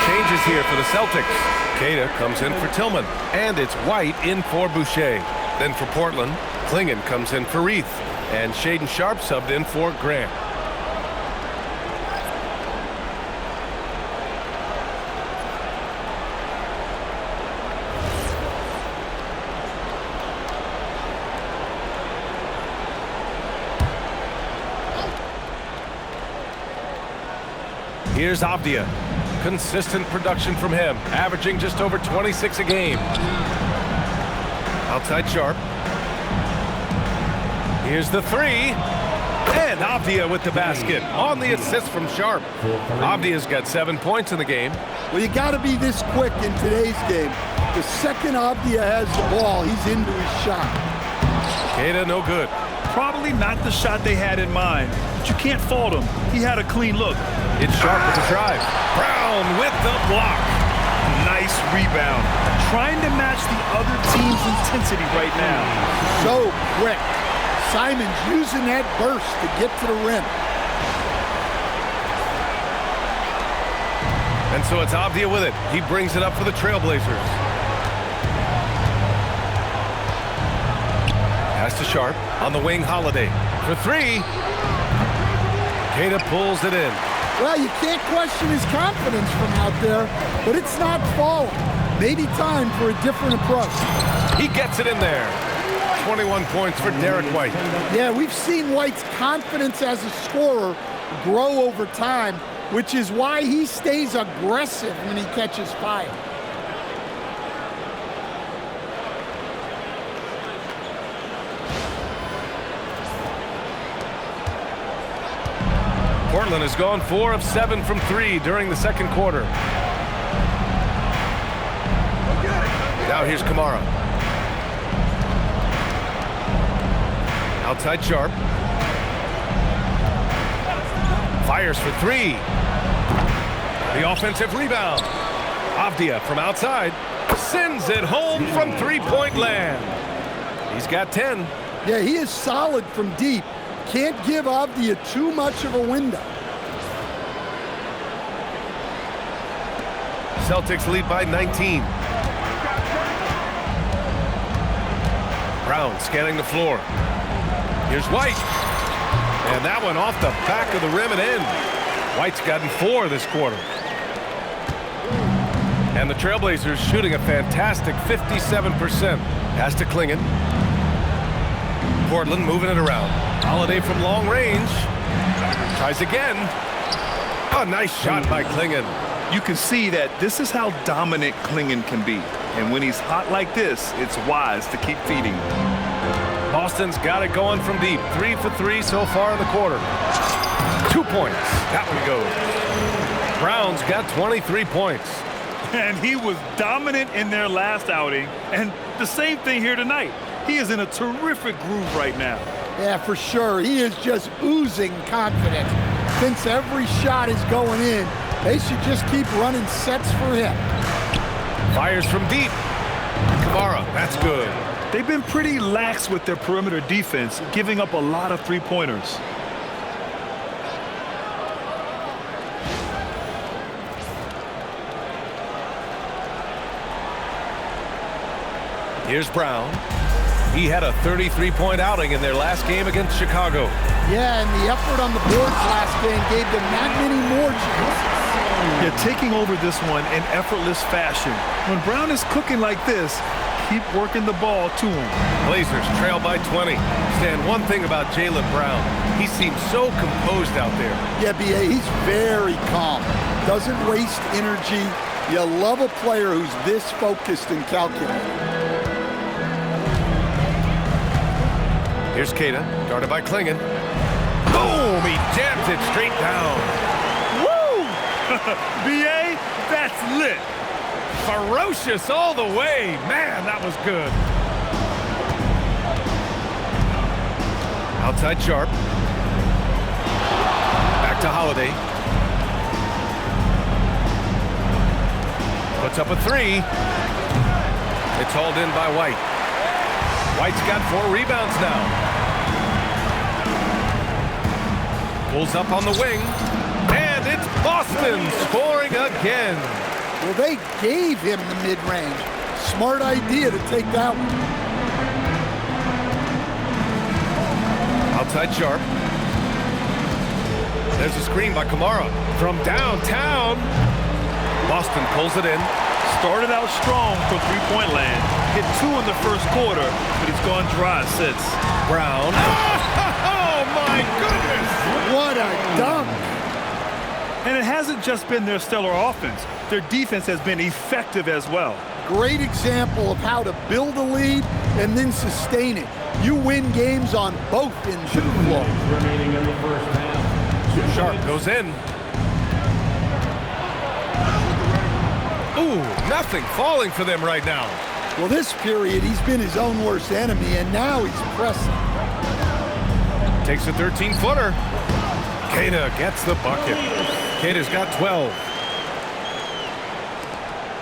Changes here for the Celtics. Queta comes in for Tillman, and it's White in for Boucher. Then for Portland, Klingon comes in for Reith, and Shaden Sharp subbed in for Grant. Here's Avdia. Consistent production from him, averaging just over 26 a game. Outside Sharp. Here's the three. And Avdia with the basket on the assist from Sharp. Avdia's got 7 points in the game. Well, you got to be this quick in today's game. The second Avdia has the ball, he's into his shot. Queta no good. Probably not the shot they had in mind, but you can't fault him. He had a clean look. It's Sharp with the drive. Brown with the block. Nice rebound. Trying to match the other team's intensity right now. So quick. Simons using that burst to get to the rim. And so it's Avdia with it. He brings it up for the Trailblazers. Pass to Sharp on the wing. Holiday for three. Queta pulls it in. Well, you can't question his confidence from out there, but it's not falling. Maybe time for a different approach. He gets it in there. 21 points for Derek White. Yeah, we've seen White's confidence as a scorer grow over time, which is why he stays aggressive when he catches fire. Portland has gone 4 of 7 from 3 during the second quarter. Now here's Kamara. Outside Sharp. Fires for three. The offensive rebound. Avdia from outside sends it home from three-point land. He's got 10. Yeah, he is solid from deep. Can't give Avdia too much of a window. Celtics lead by 19. Brown scanning the floor. Here's White. And that one off the back of the rim and in. White's gotten 4 this quarter. And the Trailblazers shooting a fantastic 57%. Pass to Klingon. Portland moving it around. Holiday from long range. Tries again. A nice shot by Klingon. You can see that this is how dominant Klingon can be. And when he's hot like this, it's wise to keep feeding him. Boston's got it going from deep. 3 for 3 so far in the quarter. 2 points. That one goes. Brown's got 23 points. And he was dominant in their last outing. And the same thing here tonight. He is in a terrific groove right now. Yeah, for sure. He is just oozing confidence. Since every shot is going in, they should just keep running sets for him. Fires from deep. Kamara, that's good. They've been pretty lax with their perimeter defense, giving up a lot of three-pointers. Here's Brown. He had a 33-point outing in their last game against Chicago. Yeah, and the effort on the boards last game gave them that many more chances. Yeah, taking over this one in effortless fashion. When Brown is cooking like this, keep working the ball to him. Blazers trail by 20. Stan, one thing about Jaylen Brown, he seems so composed out there. Yeah, B.A., he's very calm. Doesn't waste energy. You love a player who's this focused and calculated. Here's Keita, guarded by Klingon. Boom! He jams it straight down. Woo! B.A., that's lit. Ferocious all the way. Man, that was good. Outside Sharp. Back to Holiday. Puts up a three. It's hauled in by White. White's got 4 rebounds now. Pulls up on the wing. And it's Boston scoring again. Well, they gave him the mid-range. Smart idea to take that one. Outside Sharp. There's a screen by Kamara. From downtown. Boston pulls it in. Started out strong for three-point land. Hit 2 in the first quarter, but he's gone dry since. Brown. Oh, my goodness! What a dunk! And it hasn't just been their stellar offense. Their defense has been effective as well. Great example of how to build a lead and then sustain it. You win games on both ends of the floor. Remaining in the first half. Sharp goes in. Ooh, nothing falling for them right now. Well, this period, he's been his own worst enemy, and now he's pressing. Takes a 13-footer. Keita gets the bucket. Keita's got 12.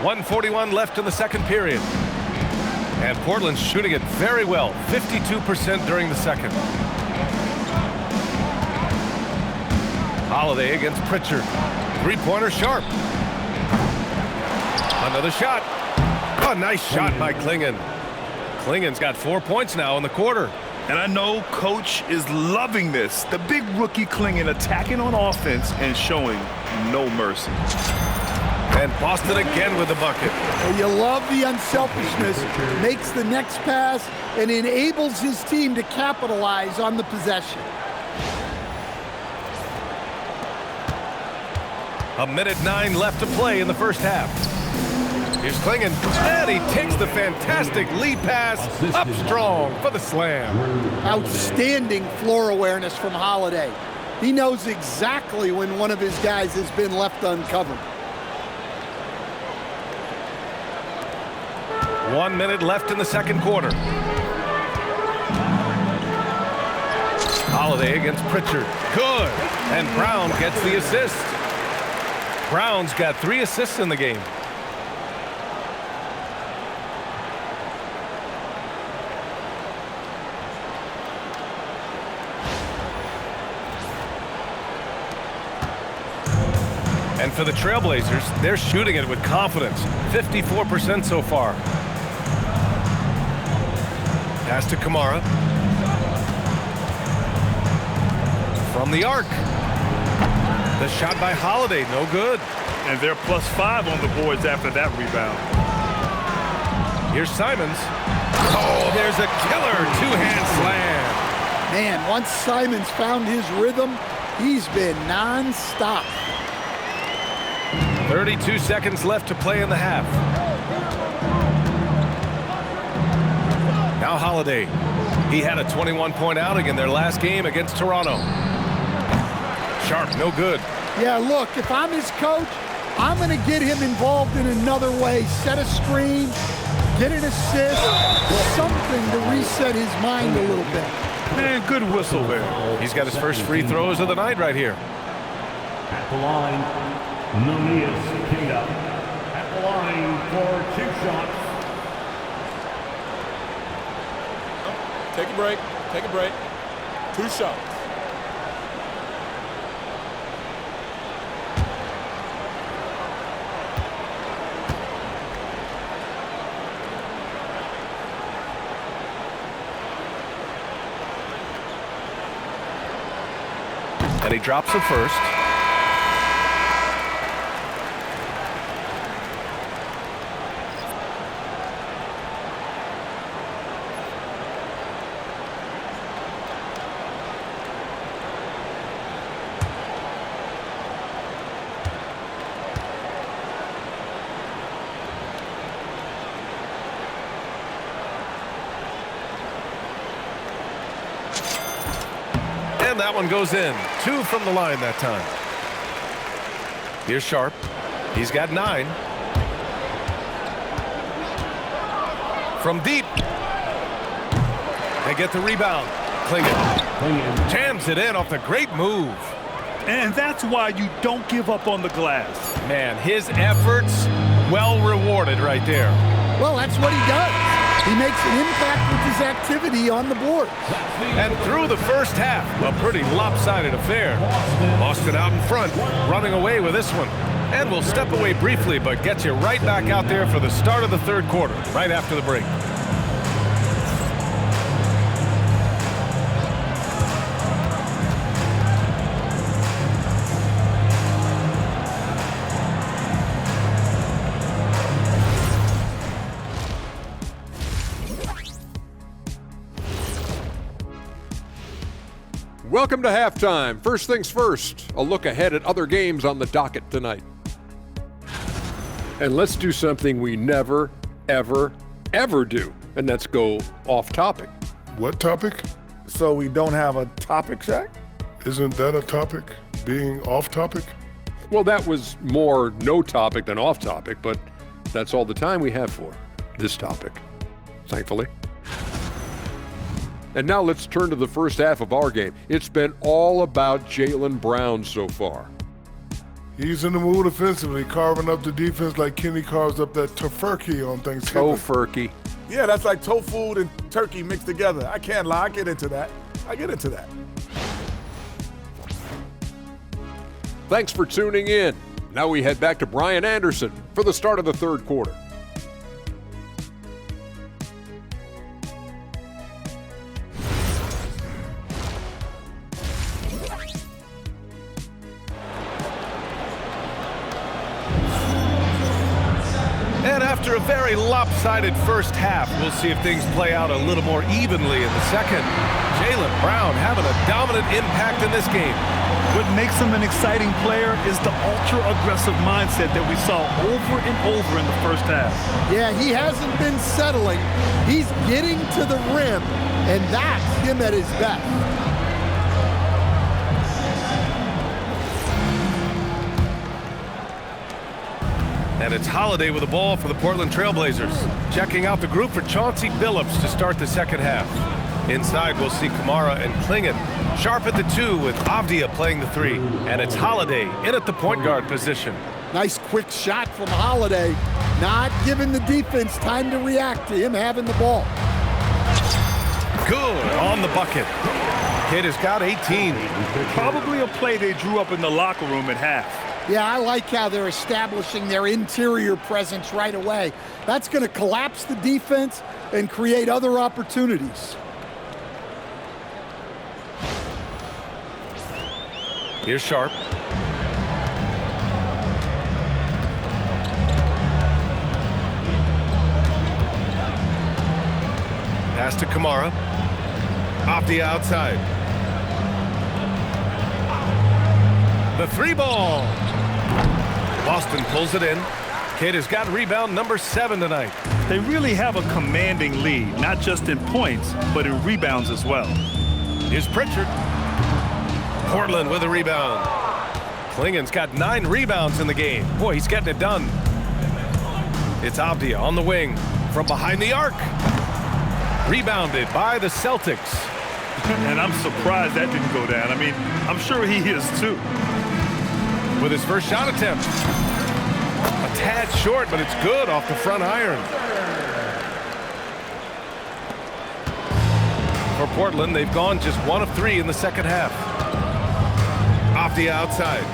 1:41 left in the second period. And Portland's shooting it very well. 52% during the second. Holiday against Pritchard. Three-pointer Sharp. Another shot. Oh, nice shot by Klingon. Klingon's got 4 points now in the quarter. And I know Coach is loving this. The big rookie Klingon attacking on offense and showing no mercy. And Boston again with the bucket. Well, you love the unselfishness. Makes the next pass and enables his team to capitalize on the possession. A minute 9 left to play in the first half. Here's Klingon, and he takes the fantastic lead pass up strong for the slam. Outstanding floor awareness from Holiday. He knows exactly when one of his guys has been left uncovered. 1 minute left in the second quarter. Holiday against Pritchard. Good. And Brown gets the assist. Brown's got 3 assists in the game. And for the Trailblazers, they're shooting it with confidence. 54% so far. Pass to Kamara. From the arc. The shot by Holiday, no good. And they're +5 on the boards after that rebound. Here's Simons. Oh, there's a killer two-hand slam. Man, once Simons found his rhythm, he's been non-stop. 32 seconds left to play in the half. Now Holiday. He had a 21-point outing in their last game against Toronto. Sharp, no good. Yeah, look, if I'm his coach, I'm going to get him involved in another way. Set a screen, get an assist, something to reset his mind a little bit. Man, good whistle there. He's got his first free throws of the night right here. At the line, Nunez picked up. At the line for 2 shots. Take a break. Take a break. 2 shots. And he drops the first. And that one goes in. 2 from the line that time. Here's Sharp. He's got 9. From deep. They get the rebound. Klingon jams it in off the great move. And that's why you don't give up on the glass. Man, his efforts well rewarded right there. Well, that's what he does. He makes an impact with his activity on the board. And through the first half, a pretty lopsided affair. Boston out in front, running away with this one. And we'll step away briefly, but get you right back out there for the start of the third quarter, right after the break. Welcome to halftime. First things first, a look ahead at other games on the docket tonight. And let's do something we never, ever, ever do, and that's go off topic. What topic? So we don't have a topic, Shaq? Isn't that a topic? Being off topic? Well, that was more no topic than off topic, but that's all the time we have for this topic, thankfully. And now let's turn to the first half of our game. It's been all about Jaylen Brown so far. He's in the mood offensively, carving up the defense like Kenny carves up that tofurkey on Thanksgiving. Tofurkey. Yeah, that's like tofu and turkey mixed together. I can't lie, I get into that. Thanks for tuning in. Now we head back to Brian Anderson for the start of the third quarter. And after a very lopsided first half, we'll see if things play out a little more evenly in the second. Jaylen Brown having a dominant impact in this game. What makes him an exciting player is the ultra-aggressive mindset that we saw over and over in the first half. Yeah, he hasn't been settling. He's getting to the rim, and that's him at his best. And it's Holiday with the ball for the Portland Trailblazers. Checking out the group for Chauncey Billups to start the second half. Inside, we'll see Kamara and Klingon. Sharp at the 2 with Avdia playing the 3. And it's Holiday in at the point guard position. Nice quick shot from Holiday. Not giving the defense time to react to him having the ball. Good on the bucket. Kid has got 18. Probably a play they drew up in the locker room at half. Yeah, I like how they're establishing their interior presence right away. That's going to collapse the defense and create other opportunities. Here's Sharp. Pass to Kamara. Off the outside. The 3 ball. Boston pulls it in. Kidd has got rebound number 7 tonight. They really have a commanding lead, not just in points, but in rebounds as well. Here's Pritchard. Portland with a rebound. Klingen's got 9 rebounds in the game. Boy, he's getting it done. It's Avdia on the wing from behind the arc. Rebounded by the Celtics. And I'm surprised that didn't go down. I mean, I'm sure he is too. With his first shot attempt. A tad short, but it's good off the front iron. For Portland, they've gone just 1 of 3 in the second half. Off the outside.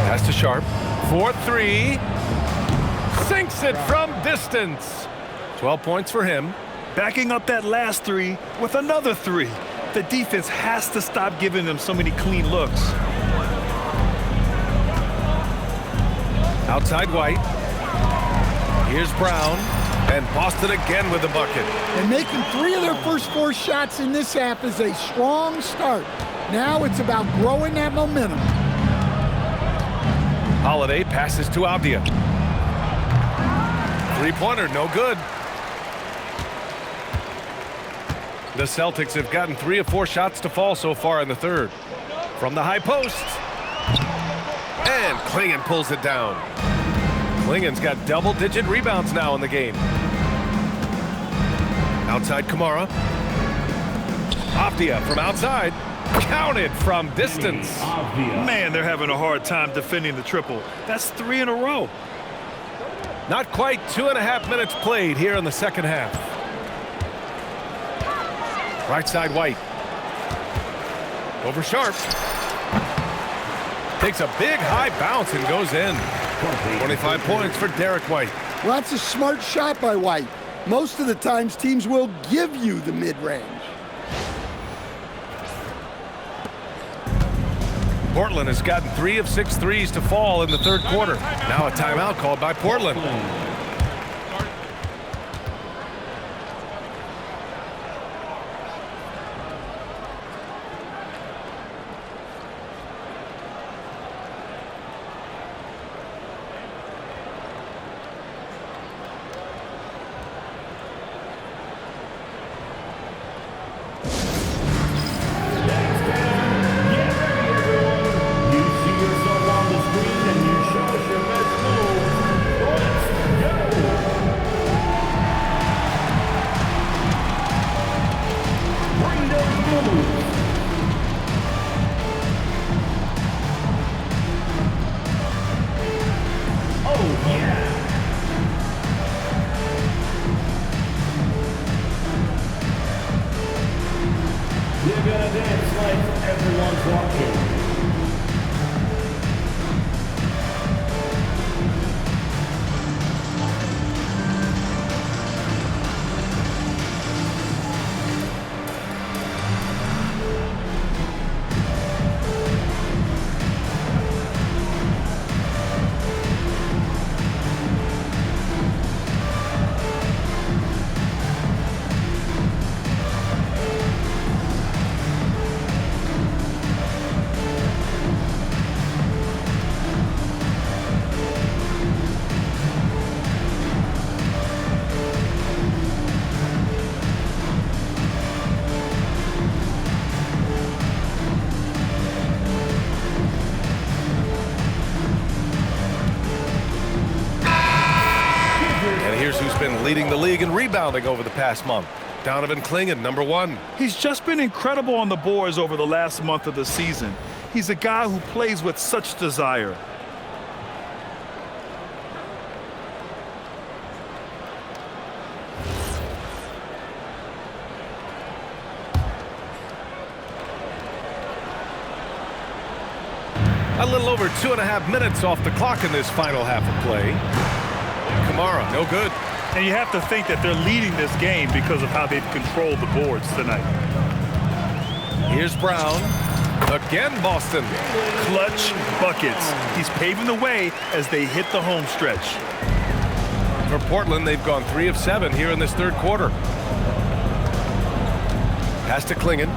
Pass to Sharp. 4-3. Sinks it from distance. 12 points for him. Backing up that last 3 with another 3. The defense has to stop giving them so many clean looks. Outside White. Here's Brown. And Boston again with the bucket. And making 3 of their first 4 shots in this half is a strong start. Now it's about growing that momentum. Holiday passes to Avdia. 3-pointer, no good. The Celtics have gotten 3 of 4 shots to fall so far in the third. From the high post. And Klingen pulls it down. Klingen's got double-digit rebounds now in the game. Outside Kamara. Avdia from outside. Counted from distance. Man, they're having a hard time defending the triple. That's 3 in a row. Not quite 2.5 minutes played here in the second half. Right side White. Over Sharp. Takes a big high bounce and goes in. 25 points for Derek White. Well, that's a smart shot by White. Most of the times teams will give you the mid-range. Portland has gotten 3 of 6 threes to fall in the third quarter. Now a timeout called by Portland. Leading the league in rebounding over the past month. Donovan Klingen, number 1. He's just been incredible on the boards over the last month of the season. He's a guy who plays with such desire. A little over 2.5 minutes off the clock in this final half of play. Kamara, no good. And you have to think that they're leading this game because of how they've controlled the boards tonight. Here's Brown. Again, Boston. Clutch buckets. He's paving the way as they hit the home stretch. For Portland, they've gone 3 of 7 here in this third quarter. Pass to Klingen.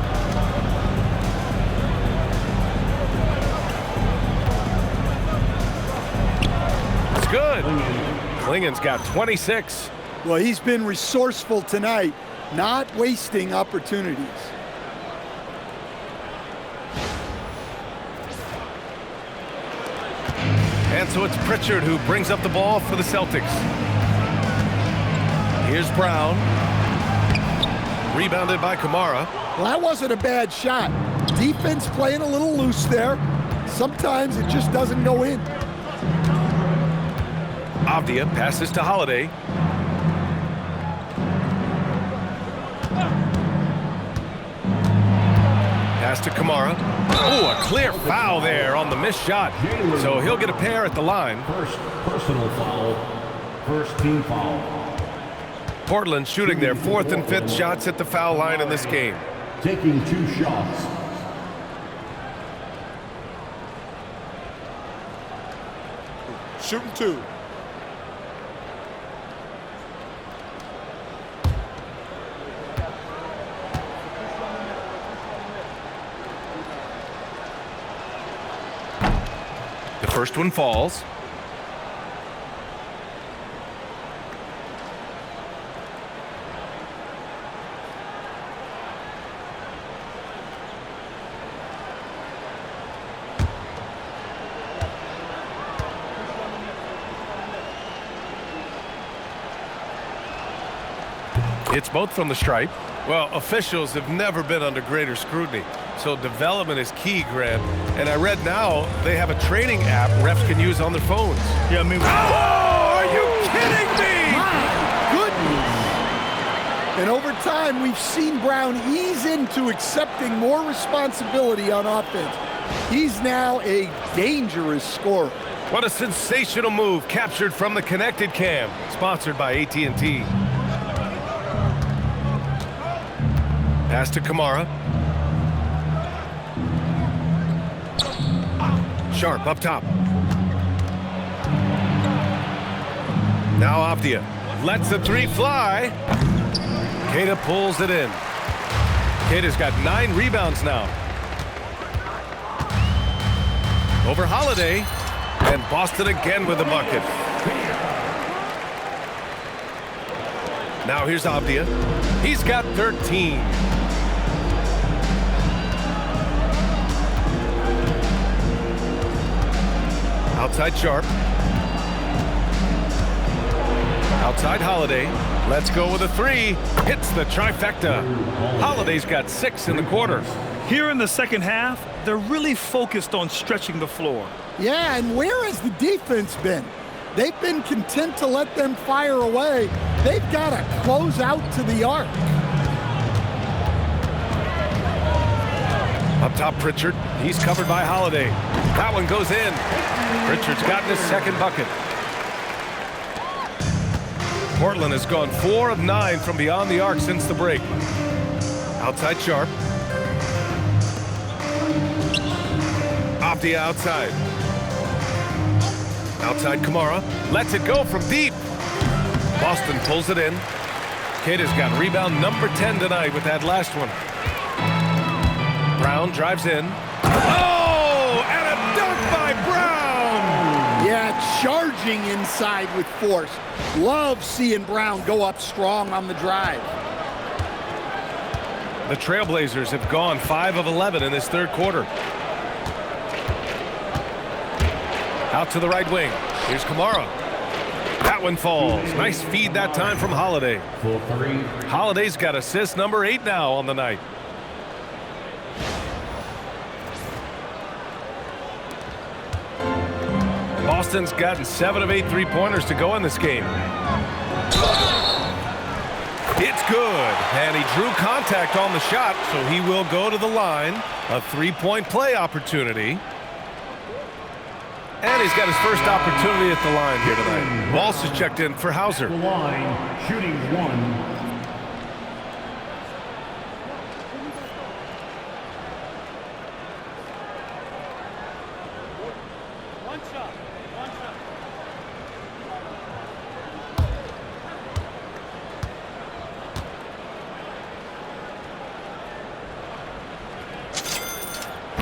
good. Klingen's got 26. Well, he's been resourceful tonight, not wasting opportunities. And so it's Pritchard who brings up the ball for the Celtics. Here's Brown. Rebounded by Kamara. Well, that wasn't a bad shot. Defense playing a little loose there. Sometimes it just doesn't go in. Avdia passes to Holiday. Pass to Kamara. Oh, a clear foul there on the missed shot. So he'll get a pair at the line. First personal foul. First team foul. Portland shooting their 4th and 5th shots at the foul line in this game. Taking 2 shots. Shooting 2. The first one falls. It's both from the stripe. Well, officials have never been under greater scrutiny, so development is key, Grant. And I read now they have a training app refs can use on their phones. Yeah, I mean, oh, are you kidding me? My goodness! And over time, we've seen Brown ease into accepting more responsibility on offense. He's now a dangerous scorer. What a sensational move captured from the connected cam, sponsored by AT&T. Pass to Kamara. Sharp up top. Now Avdia lets the 3 fly. Queta pulls it in. Queta's got 9 rebounds now. Over Holiday. And Boston again with the bucket. Now here's Avdia. He's got 13. Outside Sharp. Outside Holiday. Let's go with a 3. Hits the trifecta. Holiday's got 6 in the quarter. here in the second half, they're really focused on stretching the floor. Yeah, and where has the defense been? They've been content to let them fire away. They've got to close out to the arc. Up top, Pritchard. He's covered by Holiday. That one goes in. Pritchard's gotten his second bucket. Portland has gone 4 of 9 from beyond the arc since the break. Outside Sharp. Off the outside. Outside Kamara. Lets it go from deep. Boston pulls it in. Queta's got rebound number 10 tonight with that last one. Brown drives in. Oh, and a dunk by Brown! Yeah, charging inside with force. Love seeing Brown go up strong on the drive. The Trailblazers have gone 5 of 11 in this third quarter. Out to the right wing. Here's Kamara. That one falls. Nice feed that time from Holiday. Holiday's got assist number 8 now on the night. Boston's gotten 7 of 8 three-pointers to go in this game. It's good, and he drew contact on the shot, so he will go to the line. A three-point play opportunity. And he's got his first opportunity at the line here tonight. Walsh is checked in for Hauser. The line, shooting 1.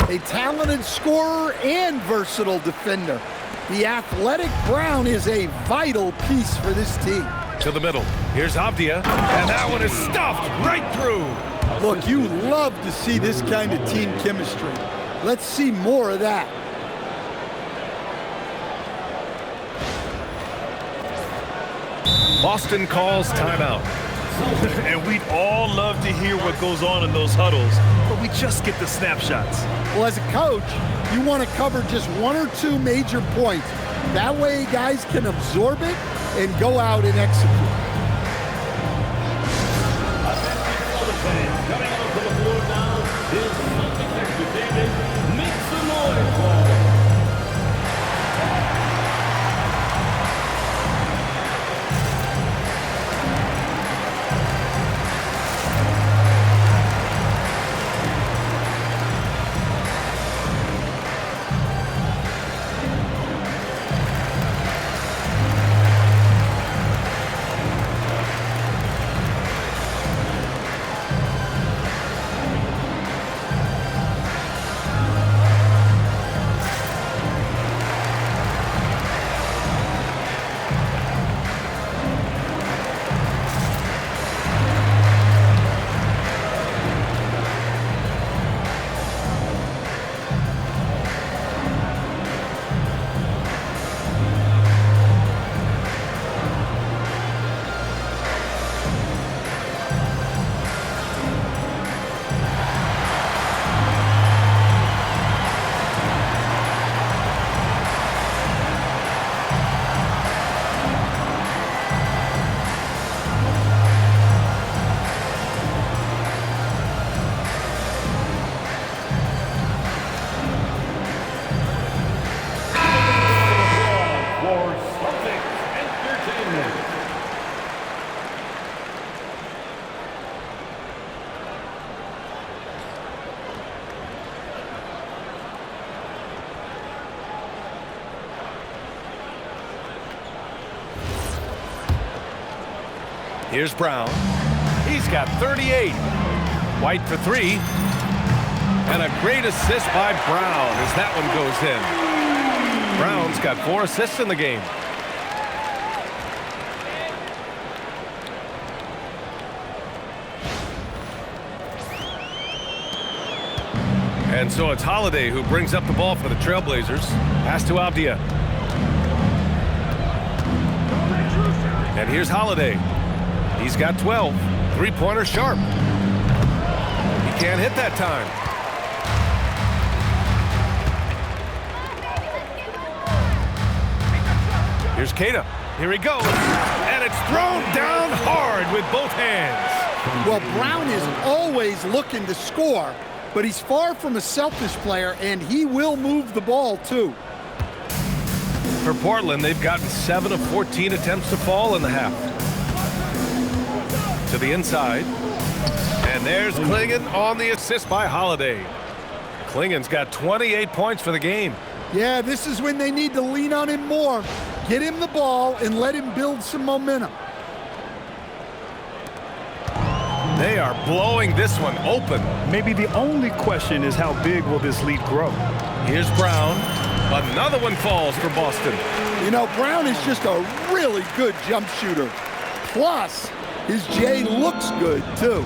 A talented scorer and versatile defender. The athletic Brown is a vital piece for this team. To the middle. Here's Avdia, and that one is stuffed right through. Look, you love to see this kind of team chemistry. Let's see more of that. Boston calls timeout. And we'd all love to hear what goes on in those huddles, but we just get the snapshots. Well, as a coach, you want to cover just one or two major points. That way guys can absorb it and go out and execute. Coming onto the floor now is Celtics Entertainment. Make some noise. Here's Brown. He's got 38. White for three. And a great assist by Brown as that one goes in. Brown's got 4 assists in the game. And so it's Holiday who brings up the ball for the Trailblazers. Pass to Avdia. And here's Holiday. He's got 12. Three-pointer sharp. He can't hit that time. Here's Keita. Here he goes. And it's thrown down hard with both hands. Well, Brown is always looking to score, but he's far from a selfish player, and he will move the ball, too. For Portland, they've gotten 7 of 14 attempts to fall in the half. To the inside. And there's Klingon on the assist by Holiday. Klingon's got 28 points for the game. Yeah, this is when they need to lean on him more. Get him the ball and let him build some momentum. They are blowing this one open. Maybe the only question is how big will this lead grow? Here's Brown. Another one falls for Boston. You know, Brown is just a really good jump shooter. Plus, his J looks good, too.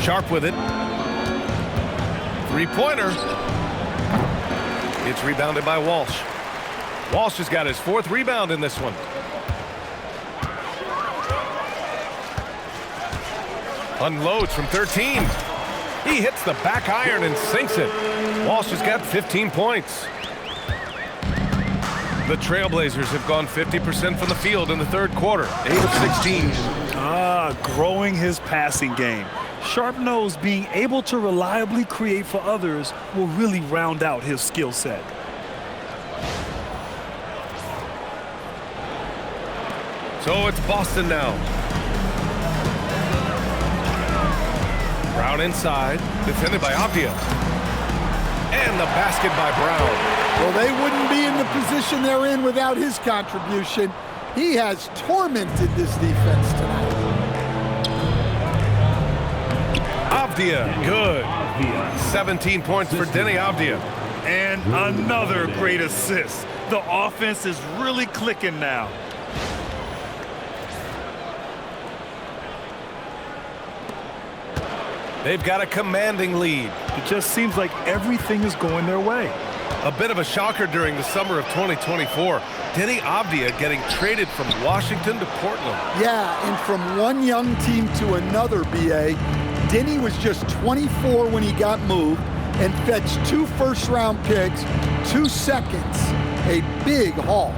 Sharp with it. Three-pointer. It's rebounded by Walsh. Walsh has got his 4th rebound in this one. Unloads from 13. He hits the back iron and sinks it. Walsh has got 15 points. The Trailblazers have gone 50% from the field in the third quarter. 8 of 16. Growing his passing game. Sharp-nosed, being able to reliably create for others will really round out his skill set. So it's Boston now. Brown inside, defended by Avdia. And the basket by Brown. Well, they wouldn't be in the position they're in without his contribution. He has tormented this defense tonight. Avdia, good. 17 points for Denny Avdia. And another great assist. The offense is really clicking now. They've got a commanding lead. It just seems like everything is going their way. A bit of a shocker during the summer of 2024. Deni Avdija getting traded from Washington to Portland. Yeah, and from one young team to another, B.A., Deni was just 24 when he got moved and fetched 2 first-round picks, 2 seconds, a big haul.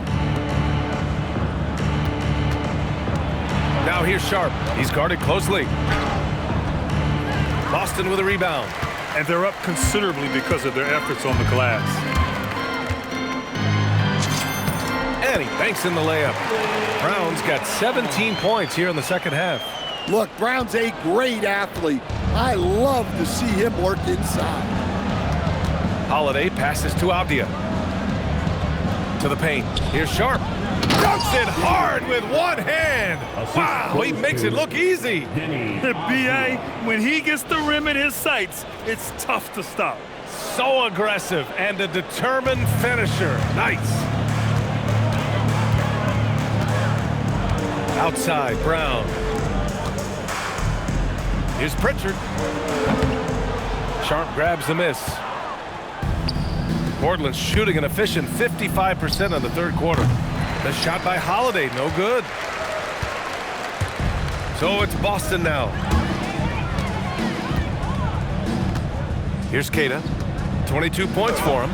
Now here's Sharp. He's guarded closely. Boston with a rebound. And they're up considerably because of their efforts on the glass. And he banks in the layup. Brown's got 17 points here in the second half. Look, Brown's a great athlete. I love to see him work inside. Holiday passes to Avdija. To the paint. Here's Sharp. Dunks it hard with one hand. Wow, he makes it look easy. B.A., when he gets the rim in his sights, it's tough to stop. So aggressive and a determined finisher. Nice. Outside, Brown. Here's Pritchard. Sharp grabs the miss. Portland's shooting an efficient 55% in the third quarter. The shot by Holiday, no good. So it's Boston now. Here's Keita. 22 points for him.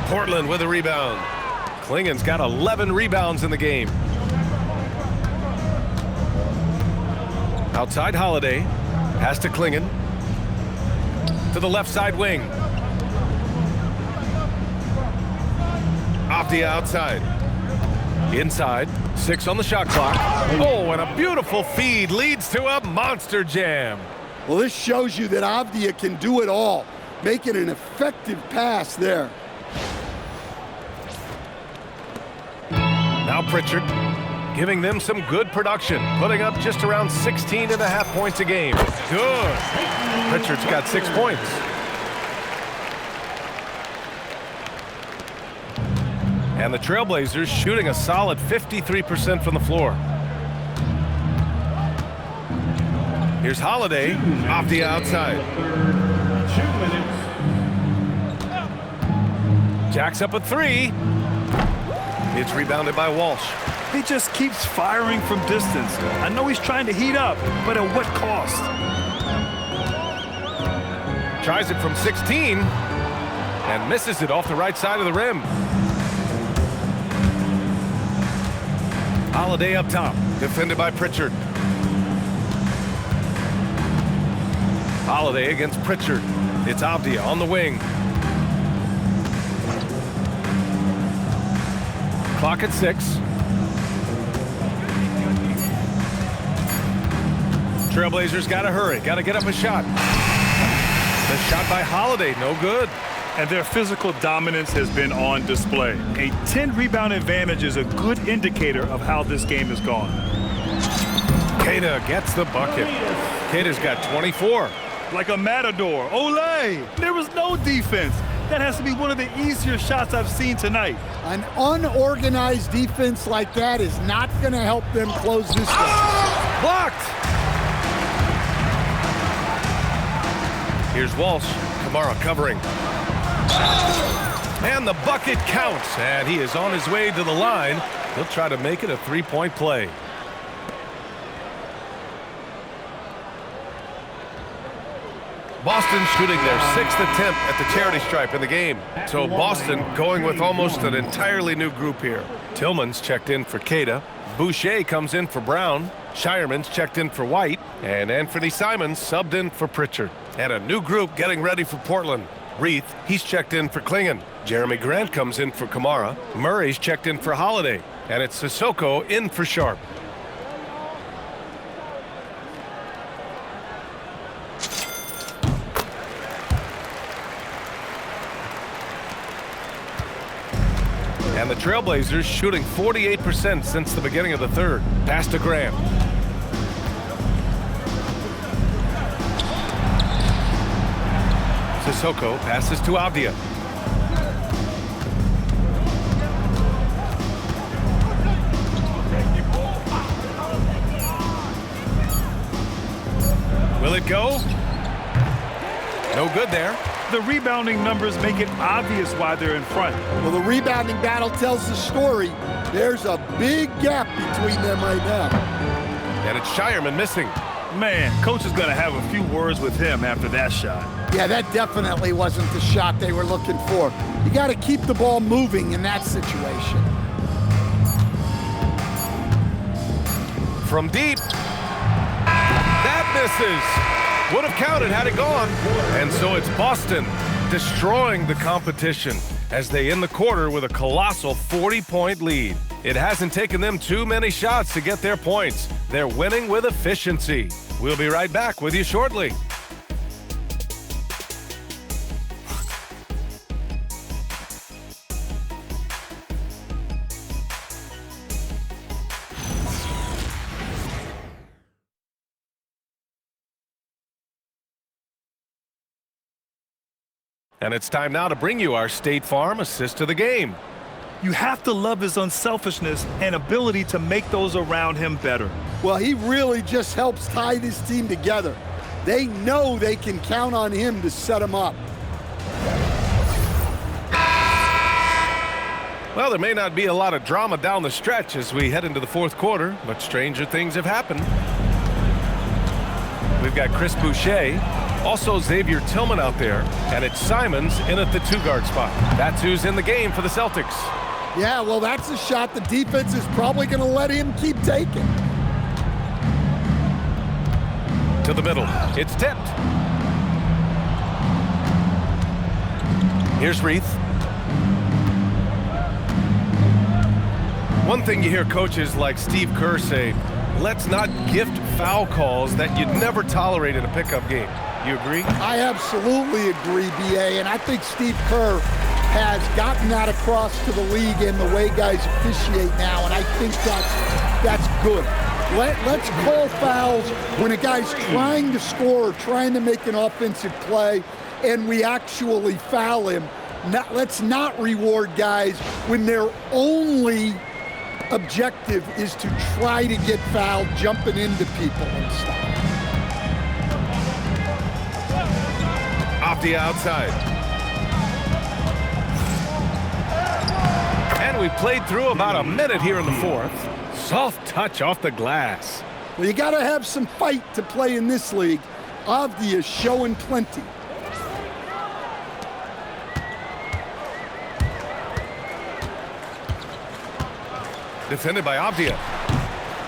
Portland with a rebound. Klingen's got 11 rebounds in the game. Outside Holiday. Pass to Klingen. To the left side wing. Avdija outside. Inside. 6 on the shot clock. Oh, and a beautiful feed leads to a monster jam. Well, this shows you that Avdija can do it all, making an effective pass there. Now Pritchard, giving them some good production, putting up just around 16.5 points a game. Good. Pritchard's got 6 points. And the Trailblazers shooting a solid 53% from the floor. Here's Holiday, Avdija outside. 2 minutes. Jacks up a 3. It's rebounded by Walsh. He just keeps firing from distance. I know he's trying to heat up, but at what cost? Tries it from 16 and misses it off the right side of the rim. Holiday up top, defended by Pritchard. Holiday against Pritchard. It's Avdija on the wing. Clock at 6. Trailblazers got to hurry, got to get up a shot. The shot by Holiday, no good. And their physical dominance has been on display. A 10-rebound advantage is a good indicator of how this game has gone. Keita gets the bucket. Keita's got 24. Like a matador. Olé! There was no defense. That has to be one of the easier shots I've seen tonight. An unorganized defense like that is not going to help them close this game. Blocked! Here's Walsh. Kamara covering. And the bucket counts, and he is on his way to the line. He'll try to make it a 3-point play. Boston shooting their 6th attempt at the charity stripe in the game. So Boston going with almost an entirely new group here. Tillman's checked in for Keita. Boucher comes in for Brown. Shireman's checked in for White. And Anthony Simons subbed in for Pritchard. And a new group getting ready for Portland. Reith, he's checked in for Klingen. Jeremy Grant comes in for Kamara. Murray's checked in for Holiday. And it's Sissoko in for Sharp. And the Trailblazers shooting 48% since the beginning of the third. Pass to Grant. Sissoko passes to Avdia. Will it go? No good there. The rebounding numbers make it obvious why they're in front. Well, the rebounding battle tells the story. There's a big gap between them right now. And it's Shireman missing. Man, coach is going to have a few words with him after that shot. Yeah, that definitely wasn't the shot they were looking for. You got to keep the ball moving in that situation. From deep. That misses. Would have counted had it gone. And so it's Boston destroying the competition as they end the quarter with a colossal 40-point lead. It hasn't taken them too many shots to get their points. They're winning with efficiency. We'll be right back with you shortly. And it's time now to bring you our State Farm assist of the game. You have to love his unselfishness and ability to make those around him better. Well, he really just helps tie this team together. They know they can count on him to set them up. Well, there may not be a lot of drama down the stretch as we head into the fourth quarter, but stranger things have happened. We've got Chris Boucher, also Xavier Tillman out there, and it's Simons in at the 2-guard spot. That's who's in the game for the Celtics. Yeah, well, that's a shot the defense is probably going to let him keep taking. To the middle. It's tipped. Here's Reith. One thing you hear coaches like Steve Kerr say, let's not gift foul calls that you'd never tolerate in a pickup game. You agree? I absolutely agree, B.A., and I think Steve Kerr has gotten that across to the league in the way guys officiate now, and I think that's good. Let's call fouls when a guy's trying to score or trying to make an offensive play and we actually foul him. Let's not reward guys when their only objective is to try to get fouled, jumping into people and stuff. Off the outside. And we played through about a minute here in the fourth. Soft touch off the glass. Well, you got to have some fight to play in this league. Avdia showing plenty. Defended by Avdia.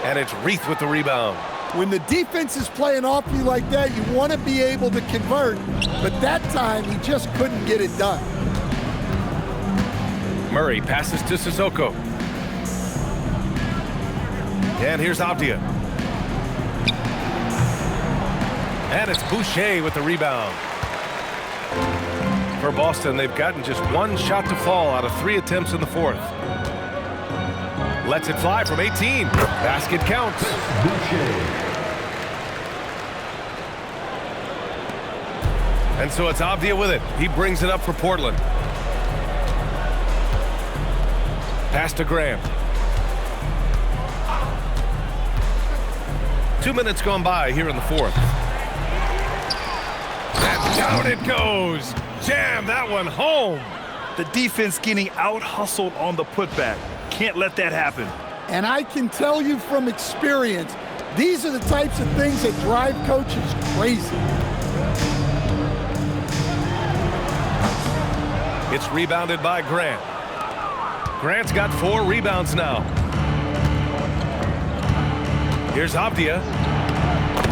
And it's Reith with the rebound. When the defense is playing off you like that, you want to be able to convert. But that time, he just couldn't get it done. Murray passes to Sissoko. And here's Avdia. And it's Boucher with the rebound. For Boston, they've gotten just one shot to fall out of 3 attempts in the fourth. Lets it fly from 18. Basket counts. And so it's Avdia with it. He brings it up for Portland. Pass to Graham. 2 minutes gone by here in the fourth. And down it goes. Jam that one home. The defense getting out-hustled on the putback. Can't let that happen. And I can tell you from experience, these are the types of things that drive coaches crazy. It's rebounded by Grant. Grant's got 4 rebounds now. Here's Avdia.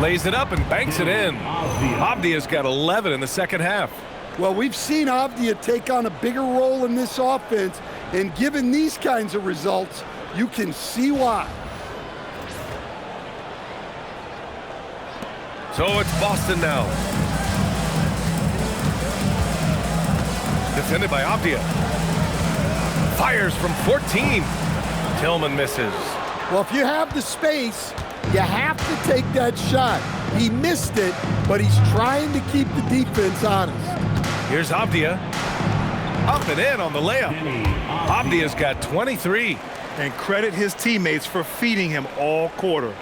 Lays it up and banks it in. Avdia's got 11 in the second half. Well, we've seen Avdia take on a bigger role in this offense, and given these kinds of results, you can see why. So it's Boston now. Defended by Avdia. Fires from 14. Tillman misses. Well, if you have the space, you have to take that shot. He missed it, but he's trying to keep the defense honest. Here's Avdia. Up and in on the layup. Avdia's got 23. And credit his teammates for feeding him all quarter.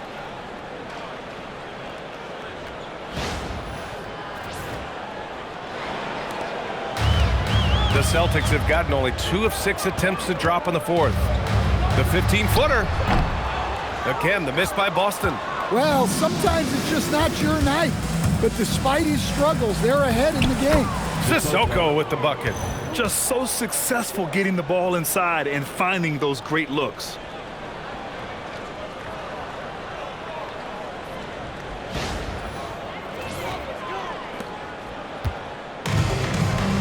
The Celtics have gotten only 2 of 6 attempts to drop in the fourth. The 15-footer. Again, the miss by Boston. Well, sometimes it's just not your night. But despite his struggles, they're ahead in the game. Sissoko with the bucket. Just so successful getting the ball inside and finding those great looks.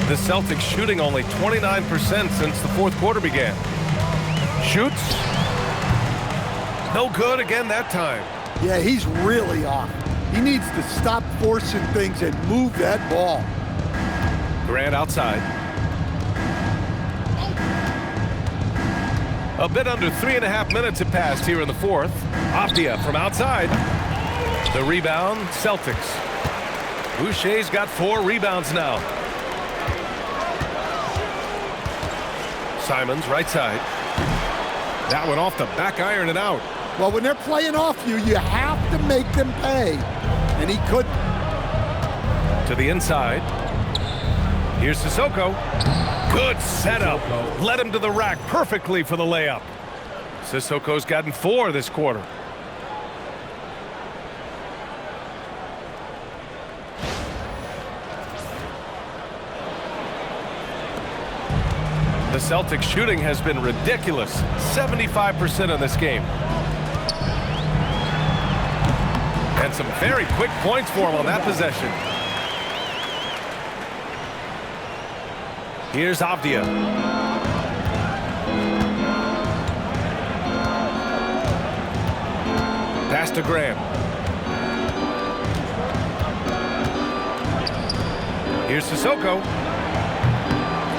The Celtics shooting only 29% since the fourth quarter began. Shoots. No good again that time. Yeah, he's really off. He needs to stop forcing things and move that ball. Grant outside. A bit under 3.5 minutes have passed here in the fourth. Avdia from outside. The rebound, Celtics. Boucher's got 4 rebounds now. Simons, right side. That one off the back iron and out. Well, when they're playing off you, you have to make them pay. And he couldn't. To the inside. Here's Sissoko. Good setup. Led him to the rack perfectly for the layup. Sissoko's gotten 4 this quarter. The Celtics shooting has been ridiculous. 75% in this game. And some very quick points for him on that possession. Here's Avdia. Pass to Graham. Here's Sissoko.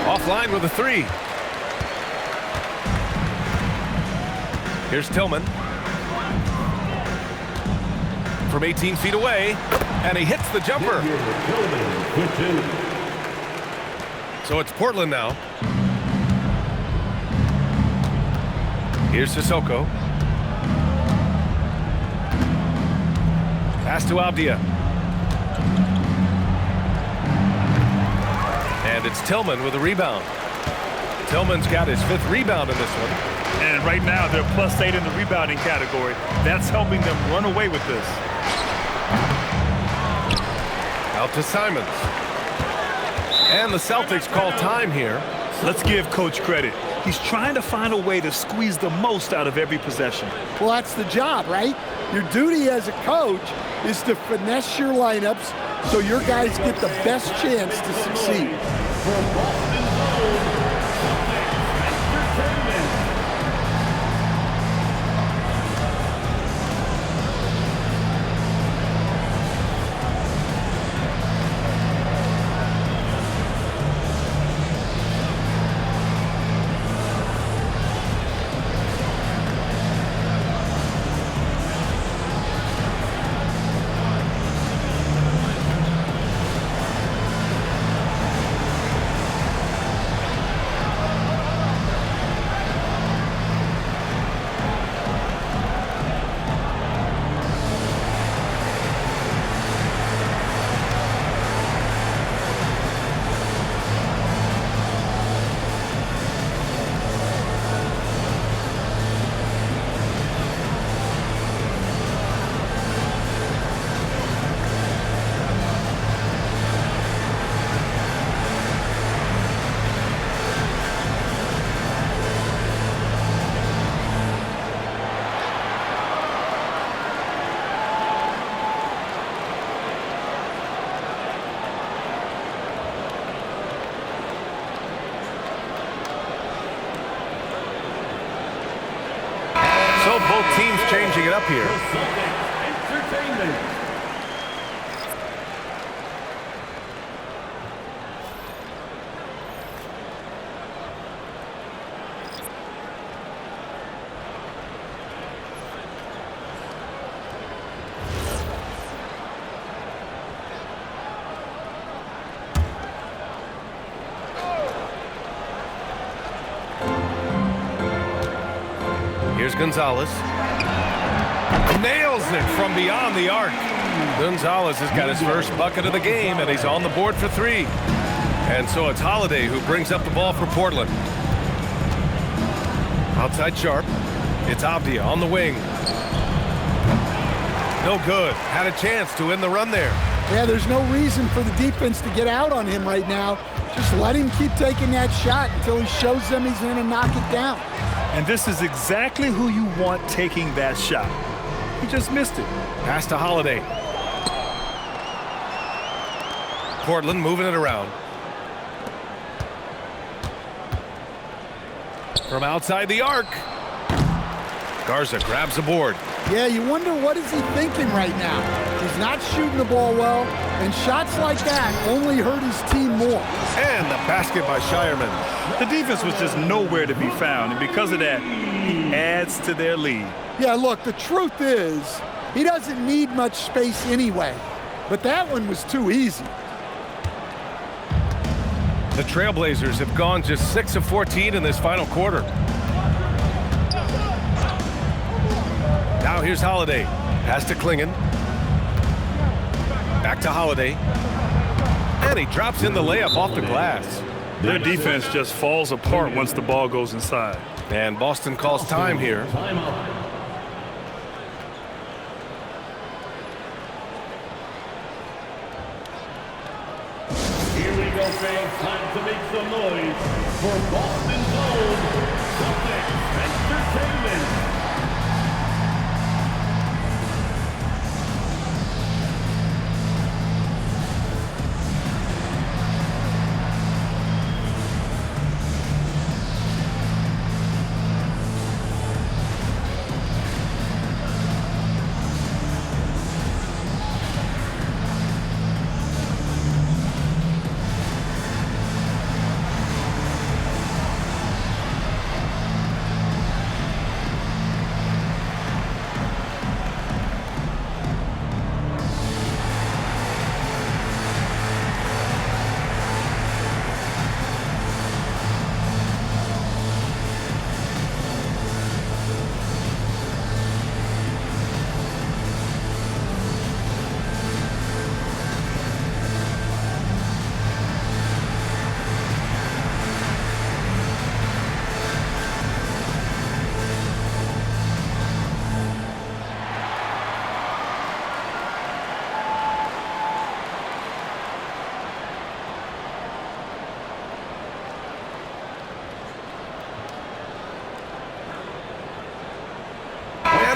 Offline with a 3. Here's Tillman. From 18 feet away, and he hits the jumper. So it's Portland now. Here's Sissoko. Pass to Avdia. And it's Tillman with a rebound. Tillman's got his 5th rebound in this one. And right now, they're +8 in the rebounding category. That's helping them run away with this. Out to Simons. And the Celtics call time here. Let's give Coach credit. He's trying to find a way to squeeze the most out of every possession. Well, that's the job, right? Your duty as a coach is to finesse your lineups so your guys get the best chance to succeed. So both teams changing it up here. Gonzalez. Nails it from beyond the arc. Gonzalez has got his first bucket of the game, and he's on the board for 3. And so it's Holiday who brings up the ball for Portland. Outside Sharp. It's Avdia on the wing. No good. Had a chance to win the run there. Yeah, there's no reason for the defense to get out on him right now. Just let him keep taking that shot until he shows them he's going to knock it down. And this is exactly who you want taking that shot. He just missed it. Pass to Holiday. Portland moving it around. From outside the arc. Garza grabs the board. Yeah, you wonder what is he thinking right now. He's not shooting the ball well, and shots like that only hurt his team more. And the basket by Shireman. The defense was just nowhere to be found, and because of that, he adds to their lead. Yeah, look, the truth is, he doesn't need much space anyway, but that one was too easy. The Trailblazers have gone just 6 of 14 in this final quarter. Now here's Holiday. Pass to Klingon. Back to Holiday. And he drops in the layup off the glass. Their defense just falls apart once the ball goes inside. And Boston calls time here. Here we go, fans. Time to make some noise for Boston's own Celtics Entertainment.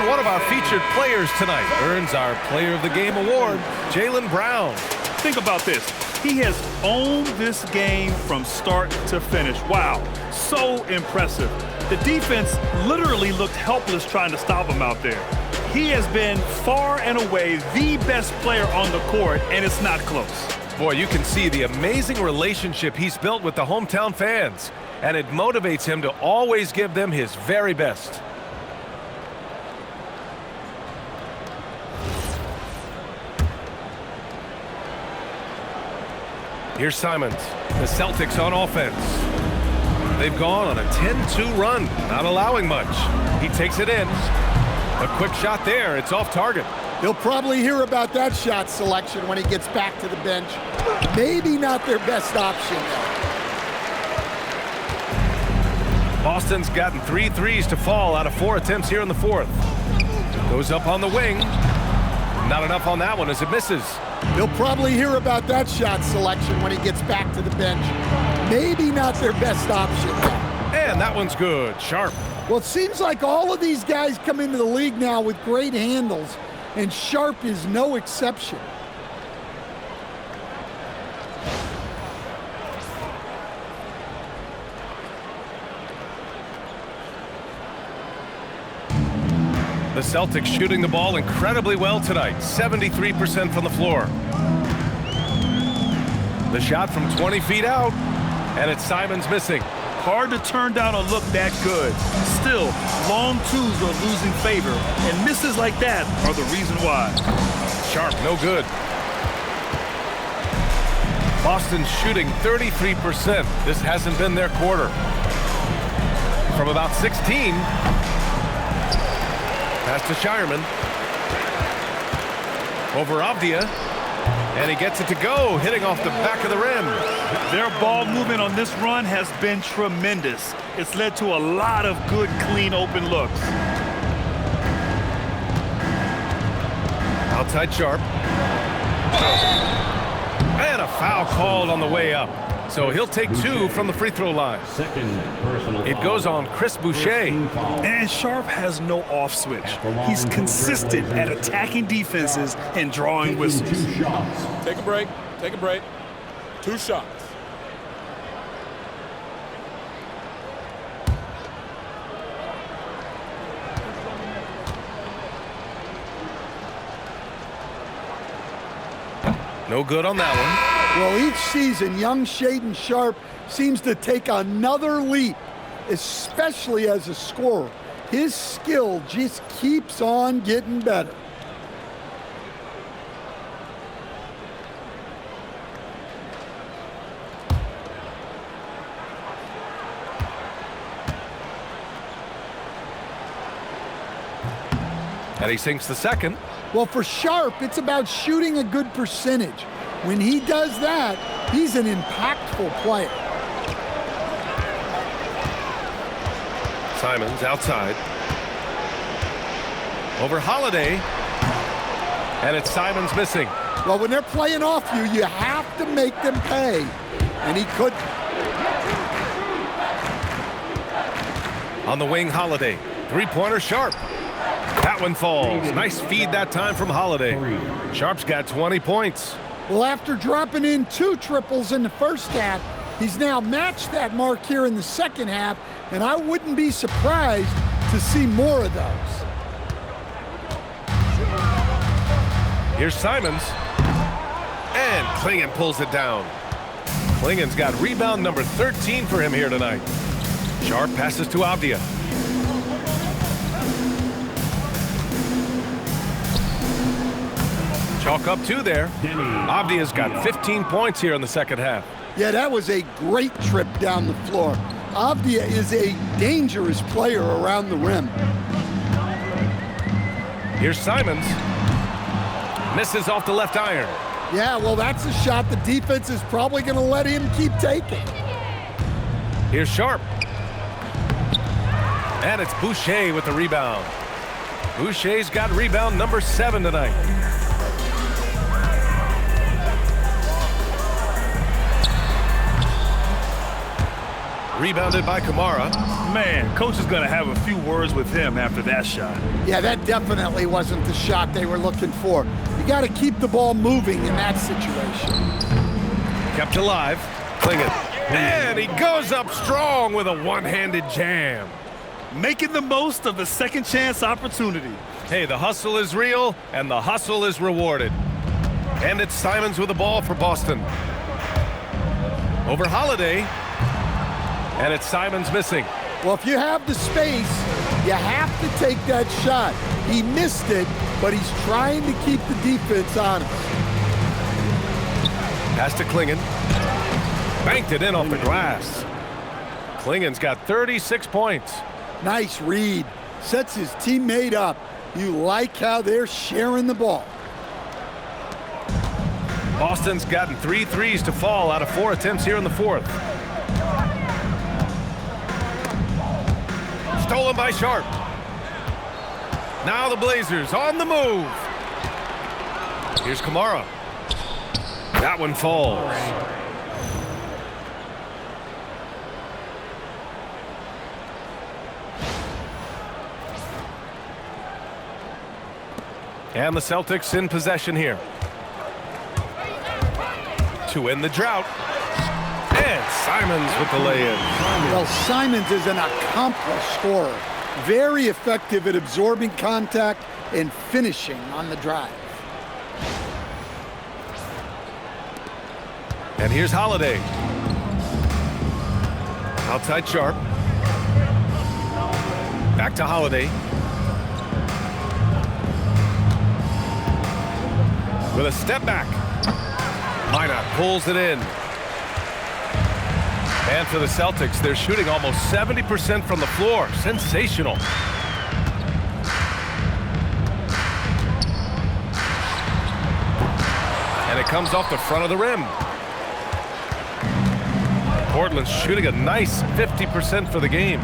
One of our featured players tonight earns our Player of the Game award, Jaylen Brown. Think about this. He has owned this game from start to finish. Wow, so impressive. The defense literally looked helpless trying to stop him out there. He has been far and away the best player on the court, and it's not close. Boy, you can see the amazing relationship he's built with the hometown fans, and it motivates him to always give them his very best. Here's Simons. The Celtics on offense. They've gone on a 10-2 run, not allowing much. He takes it in. A quick shot there. It's off target. He'll probably hear about that shot selection when he gets back to the bench. Maybe not their best option. Boston's gotten 3 threes to fall out of 4 attempts here in the fourth. Goes up on the wing. Not enough on that one as it misses. He'll probably hear about that shot selection when he gets back to the bench. Maybe not their best option. And that one's good. Sharp. Well, it seems like all of these guys come into the league now with great handles, and Sharp is no exception. The Celtics shooting the ball incredibly well tonight, 73% from the floor. The shot from 20 feet out, and it's Simons missing. Hard to turn down a look that good. Still, long twos are losing favor, and misses like that are the reason why. Sharp, no good. Boston's shooting 33%. This hasn't been their quarter. From about 16, Pass to Shireman. Over Avdia. And he gets it to go, hitting off the back of the rim. Their ball movement on this run has been tremendous. It's led to a lot of good, clean, open looks. Outside Sharp. And a foul called on the way up. So he'll take 2 from the free throw line. It goes on Chris Boucher. And Sharp has no off switch. He's consistent at attacking defenses and drawing whistles. Take a break. Take a break. 2 shots. No good on that one. Well, each season, young Shaedon Sharp seems to take another leap, especially as a scorer. His skill just keeps on getting better. And he sinks the second. Well, for Sharp, it's about shooting a good percentage. When he does that, he's an impactful player. Simons outside. Over Holiday. And it's Simons missing. Well, when they're playing off you, you have to make them pay. And he couldn't. On the wing, Holiday. Three-pointer, Sharp. That one falls. Nice feed that time from Holiday. Sharp's got 20 points. Well, after dropping in 2 triples in the first half, he's now matched that mark here in the second half, and I wouldn't be surprised to see more of those. Here's Simons. And Klingon pulls it down. Klingon's got rebound number 13 for him here tonight. Sharp passes to Avdia. Chalk up 2 there. Avdia's got 15 points here in the second half. Yeah, that was a great trip down the floor. Avdia is a dangerous player around the rim. Here's Simons. Misses off the left iron. Yeah, well, that's a shot the defense is probably going to let him keep taking. Here's Sharp. And it's Boucher with the rebound. Boucher's got rebound number 7 tonight. Rebounded by Kamara. Man, coach is going to have a few words with him after that shot. Yeah, that definitely wasn't the shot they were looking for. You got to keep the ball moving in that situation. Kept alive. Klingon. And he goes up strong with a one-handed jam. Making the most of the second chance opportunity. Hey, the hustle is real, and the hustle is rewarded. And it's Simons with the ball for Boston. Over Holiday. And it's Simons missing. Well, if you have the space, you have to take that shot. He missed it, but he's trying to keep the defense honest. Pass to Klingon. Banked it in off the glass. Klingon's got 36 points. Nice read. Sets his teammate up. You like how they're sharing the ball. Boston's gotten 3 threes to fall out of 4 attempts here in the fourth. Stolen by Sharp. Now the Blazers on the move. Here's Kamara. That one falls. And the Celtics in possession here. To end the drought. And Simons with the lay-in. Well, Simons is an accomplished scorer. Very effective at absorbing contact and finishing on the drive. And here's Holiday. Outside Sharp. Back to Holiday. With a step back. Minot pulls it in. And for the Celtics, they're shooting almost 70% from the floor. Sensational. comes off the front of the rim. Portland's shooting a nice 50% for the game.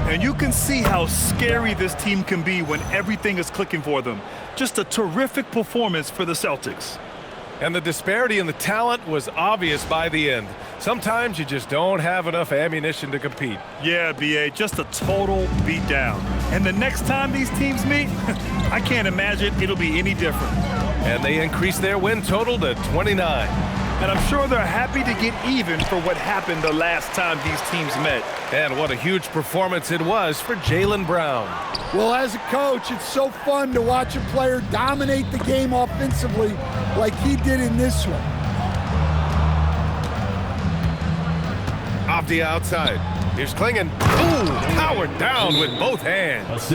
And you can see how scary this team can be when everything is clicking for them. Just a terrific performance for the Celtics. And the disparity in the talent was obvious by the end. Sometimes you just don't have enough ammunition to compete. Yeah, B.A., just a total beatdown. And the next time these teams meet, I can't imagine it'll be any different. And they increased their win total to 29. And I'm sure they're happy to get even for what happened the last time these teams met. And what a huge performance it was for Jaylen Brown. Well, as a coach, it's so fun to watch a player dominate the game offensively like he did in this one. Off the outside. Here's Klingon. Ooh, powered down with both hands.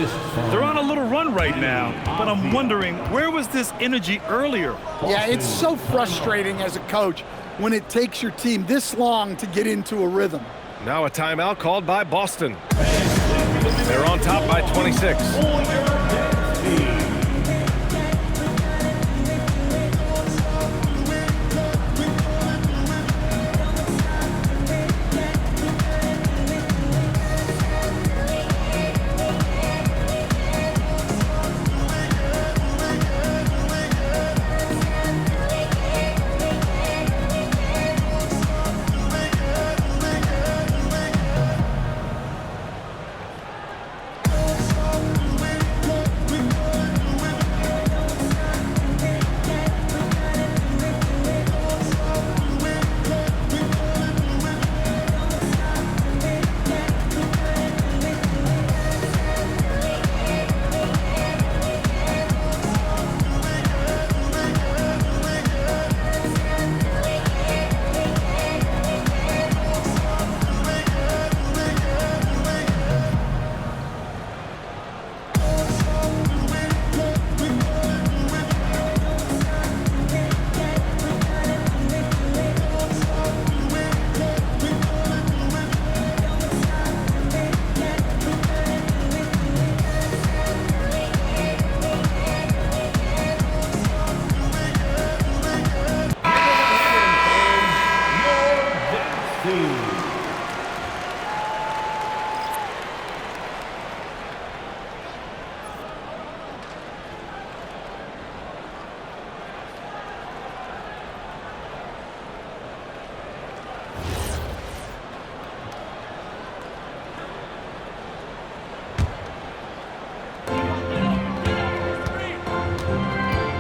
They're on a little run right now, but I'm wondering, where was this energy earlier? Yeah, it's so frustrating as a coach when it takes your team this long to get into a rhythm. Now a timeout called by Boston. They're on top by 26.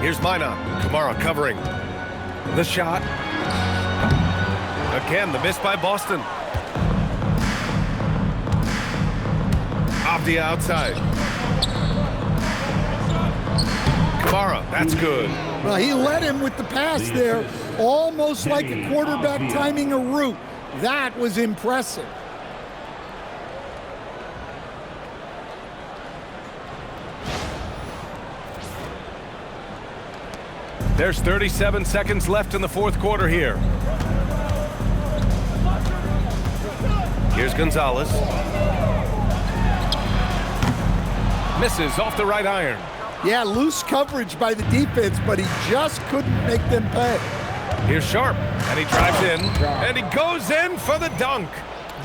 Here's Minot. Kamara covering. The shot. Again, the miss by Boston. Off the outside. Kamara, that's good. Well, he led him with the pass there, almost like a quarterback timing a route. That was impressive. There's 37 seconds left in the fourth quarter here. Here's Gonzalez. Misses off the right iron. Yeah, loose coverage by the defense, but he just couldn't make them pay. Here's Sharp, and he drives in, and he goes in for the dunk.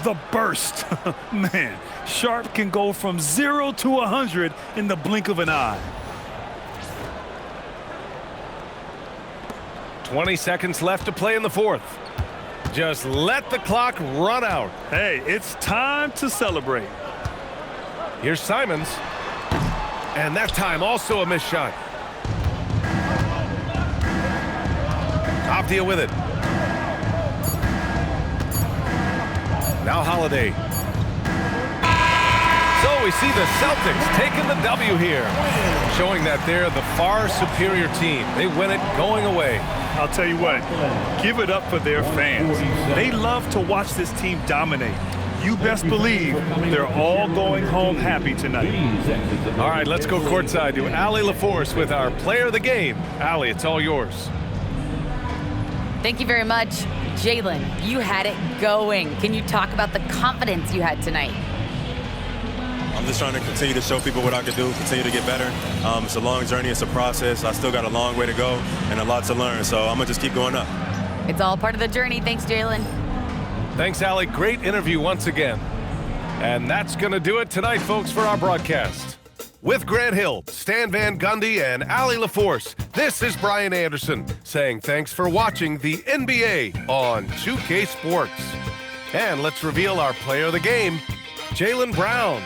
The burst. Man, Sharp can go from 0 to 100 in the blink of an eye. 20 seconds left to play in the fourth. Just let the clock run out. Hey, it's time to celebrate. Here's Simons. And that time also a missed shot. Optia with it. Now Holiday. So we see the Celtics taking the W here, showing that they're the far superior team. They win it going away. I'll tell you what, give it up for their fans. They love to watch this team dominate. You best believe they're all going home happy tonight. All right, let's go courtside to Allie LaForce with our player of the game. Allie, it's all yours. Thank you very much. Jaylen, you had it going. Can you talk about the confidence you had tonight? I'm just trying to continue to show people what I can do, continue to get better. It's a long journey. It's a process. I still got a long way to go and a lot to learn. So I'm going to just keep going up. It's all part of the journey. Thanks, Jaylen. Thanks, Allie. Great interview once again. And that's going to do it tonight, folks, for our broadcast. With Grant Hill, Stan Van Gundy, and Allie LaForce, this is Brian Anderson saying thanks for watching the NBA on 2K Sports. And let's reveal our player of the game, Jaylen Brown.